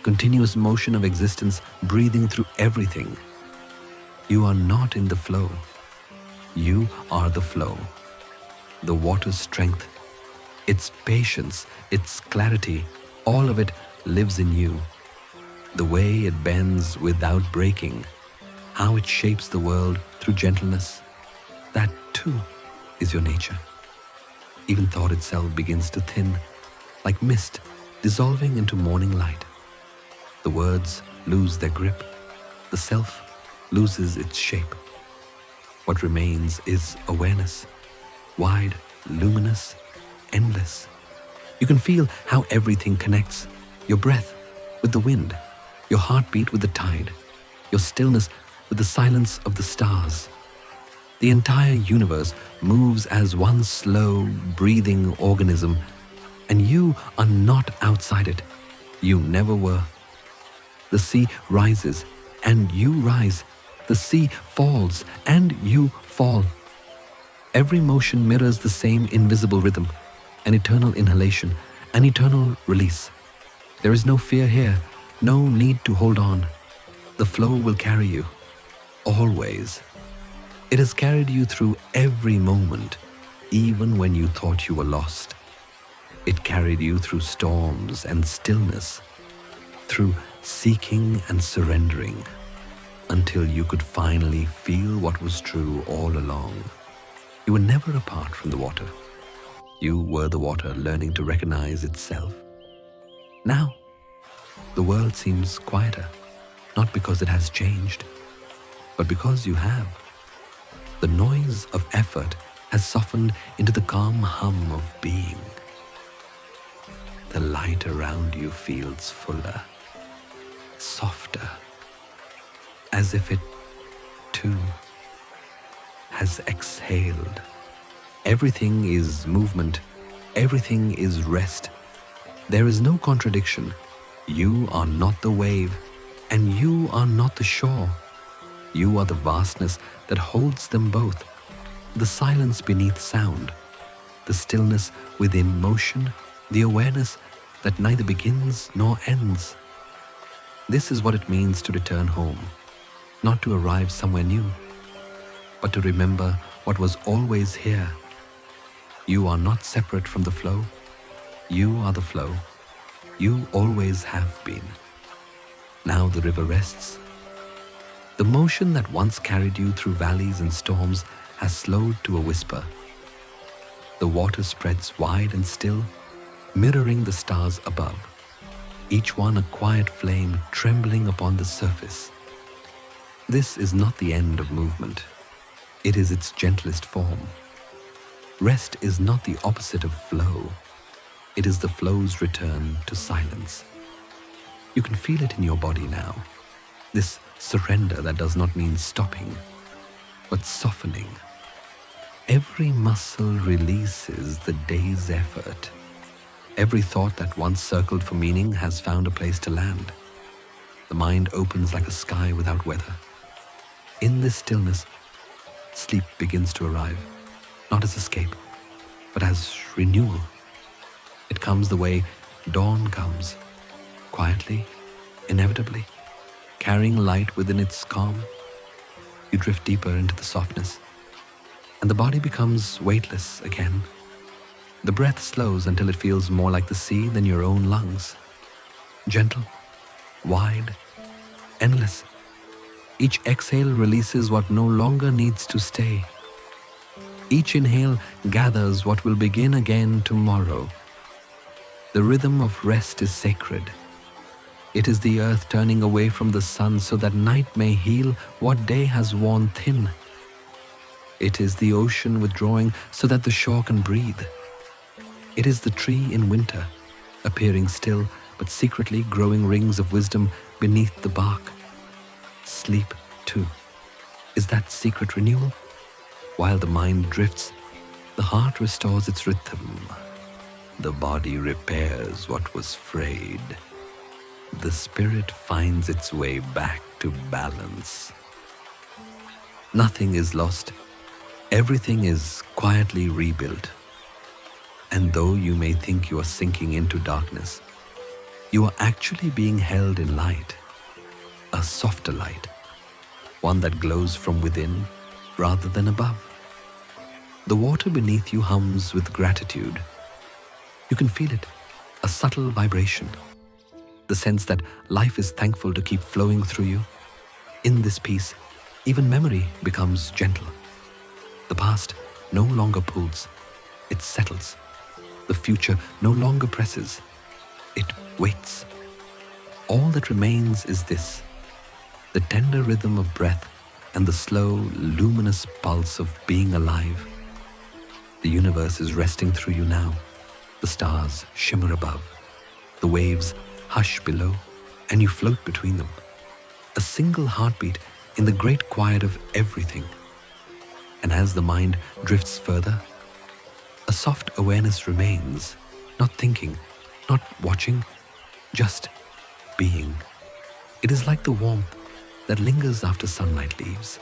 continuous motion of existence breathing through everything. You are not in the flow. You are the flow. The water's strength, its patience, its clarity, all of it lives in you. The way it bends without breaking, how it shapes the world through gentleness, that too is your nature. Even thought itself begins to thin, like mist dissolving into morning light. The words lose their grip, the self loses its shape. What remains is awareness, wide, luminous, endless. You can feel how everything connects, your breath with the wind, your heartbeat with the tide, your stillness with the silence of the stars. The entire universe moves as one slow, breathing organism, and you are not outside it. You never were. The sea rises, and you rise. The sea falls, and you fall. Every motion mirrors the same invisible rhythm, an eternal inhalation, an eternal release. There is no fear here, no need to hold on. The flow will carry you, always. It has carried you through every moment, even when you thought you were lost. It carried you through storms and stillness, through seeking and surrendering, until you could finally feel what was true all along. You were never apart from the water. You were the water learning to recognize itself. Now, the world seems quieter, not because it has changed, but because you have. The noise of effort has softened into the calm hum of being. The light around you feels fuller, softer, as if it, too, has exhaled. Everything is movement. Everything is rest. There is no contradiction. You are not the wave, and you are not the shore. You are the vastness that holds them both, the silence beneath sound, the stillness within motion, the awareness that neither begins nor ends. This is what it means to return home, not to arrive somewhere new, but to remember what was always here. You are not separate from the flow. You are the flow. You always have been. Now the river rests. The motion that once carried you through valleys and storms has slowed to a whisper. The water spreads wide and still, mirroring the stars above, each one a quiet flame trembling upon the surface. This is not the end of movement. It is its gentlest form. Rest is not the opposite of flow. It is the flow's return to silence. You can feel it in your body now. This surrender that does not mean stopping, but softening. Every muscle releases the day's effort. Every thought that once circled for meaning has found a place to land. The mind opens like a sky without weather. In this stillness, sleep begins to arrive, not as escape, but as renewal. It comes the way dawn comes, quietly, inevitably, carrying light within its calm. You drift deeper into the softness, and the body becomes weightless again. The breath slows until it feels more like the sea than your own lungs. Gentle, wide, endless. Each exhale releases what no longer needs to stay. Each inhale gathers what will begin again tomorrow. The rhythm of rest is sacred. It is the earth turning away from the sun so that night may heal what day has worn thin. It is the ocean withdrawing so that the shore can breathe. It is the tree in winter, appearing still but secretly growing rings of wisdom beneath the bark. Sleep, too, is that secret renewal. While the mind drifts, the heart restores its rhythm. The body repairs what was frayed. The spirit finds its way back to balance. Nothing is lost. Everything is quietly rebuilt. And though you may think you are sinking into darkness, you are actually being held in light, a softer light, one that glows from within rather than above. The water beneath you hums with gratitude. You can feel it, a subtle vibration, the sense that life is thankful to keep flowing through you. In this peace, even memory becomes gentle. The past no longer pulls, it settles. The future no longer presses, it waits. All that remains is this, the tender rhythm of breath and the slow, luminous pulse of being alive. The universe is resting through you now. The stars shimmer above, the waves hush below, and you float between them. A single heartbeat in the great quiet of everything. And as the mind drifts further, a soft awareness remains, not thinking, not watching, just being. It is like the warmth that lingers after sunlight leaves,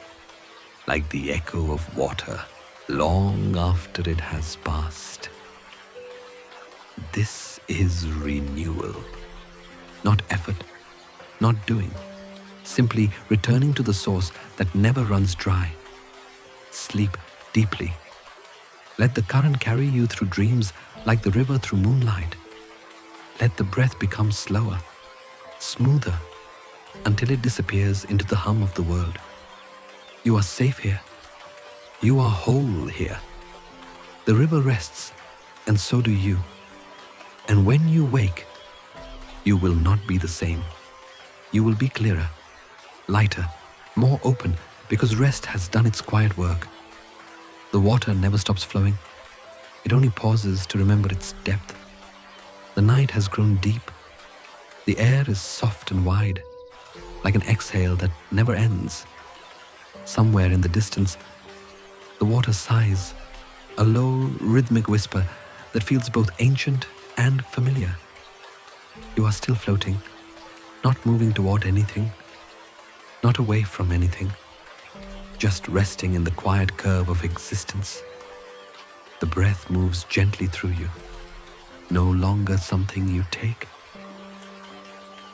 like the echo of water long after it has passed. This is renewal, not effort, not doing, simply returning to the source that never runs dry. Sleep deeply. Let the current carry you through dreams like the river through moonlight. Let the breath become slower, smoother, until it disappears into the hum of the world. You are safe here. You are whole here. The river rests, and so do you. And when you wake, you will not be the same. You will be clearer, lighter, more open, because rest has done its quiet work. The water never stops flowing. It only pauses to remember its depth. The night has grown deep. The air is soft and wide, like an exhale that never ends. Somewhere in the distance, the water sighs, a low, rhythmic whisper that feels both ancient and familiar. You are still floating, not moving toward anything, not away from anything, just resting in the quiet curve of existence. The breath moves gently through you, no longer something you take,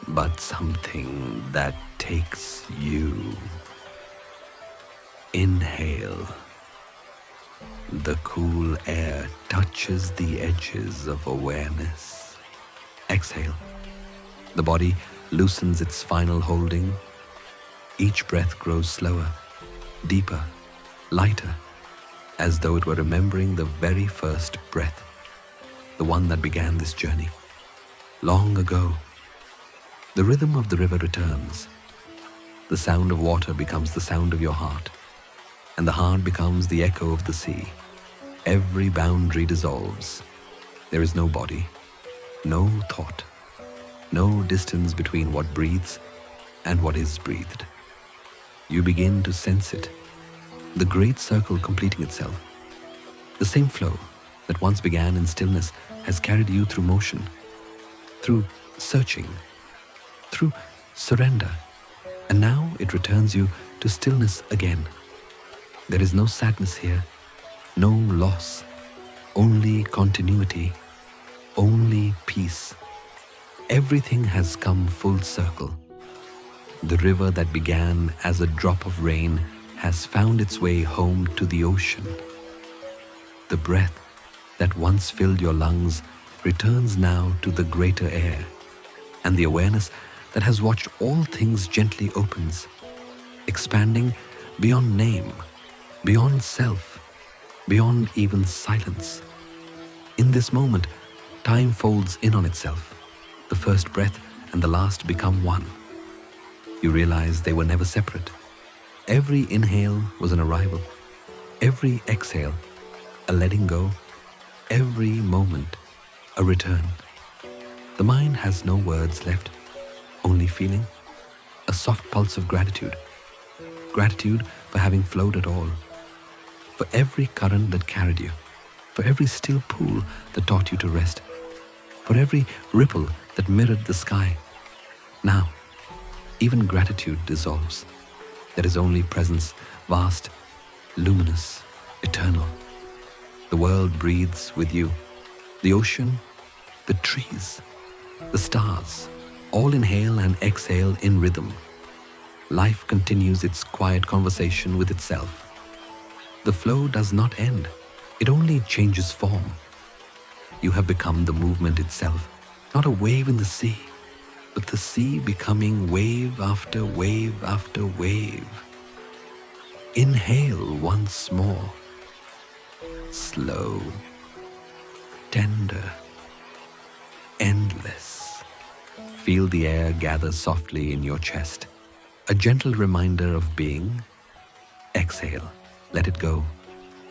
but something that takes you. Inhale. The cool air touches the edges of awareness. Exhale. The body loosens its final holding. Each breath grows slower, deeper, lighter, as though it were remembering the very first breath, the one that began this journey. Long ago, the rhythm of the river returns. The sound of water becomes the sound of your heart, and the heart becomes the echo of the sea. Every boundary dissolves. There is no body, no thought, no distance between what breathes and what is breathed. You begin to sense it, the great circle completing itself. The same flow that once began in stillness has carried you through motion, through searching, through surrender, and now it returns you to stillness again. There is no sadness here, no loss, only continuity, only peace. Everything has come full circle. The river that began as a drop of rain has found its way home to the ocean. The breath that once filled your lungs returns now to the greater air, and the awareness that has watched all things gently opens, expanding beyond name, beyond self, beyond even silence. In this moment, time folds in on itself. The first breath and the last become one. You realize they were never separate. Every inhale was an arrival, every exhale a letting go, every moment a return. The mind has no words left, only feeling, a soft pulse of gratitude. Gratitude for having flowed at all, for every current that carried you, for every still pool that taught you to rest, for every ripple that mirrored the sky. Now, even gratitude dissolves. There is only presence, vast, luminous, eternal. The world breathes with you. The ocean, the trees, the stars, all inhale and exhale in rhythm. Life continues its quiet conversation with itself. The flow does not end. It only changes form. You have become the movement itself, not a wave in the sea, but the sea becoming wave after wave after wave. Inhale once more. Slow, tender, endless. Feel the air gather softly in your chest, a gentle reminder of being. Exhale, let it go.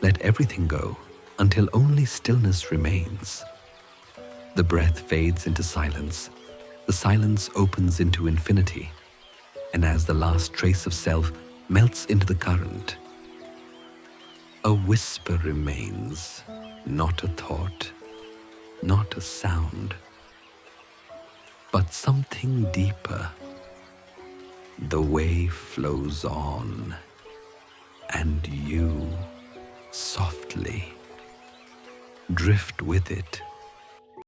Let everything go until only stillness remains. The breath fades into silence. The silence opens into infinity. And as the last trace of self melts into the current, a whisper remains, not a thought, not a sound, but something deeper. The wave flows on, and you softly drift with it.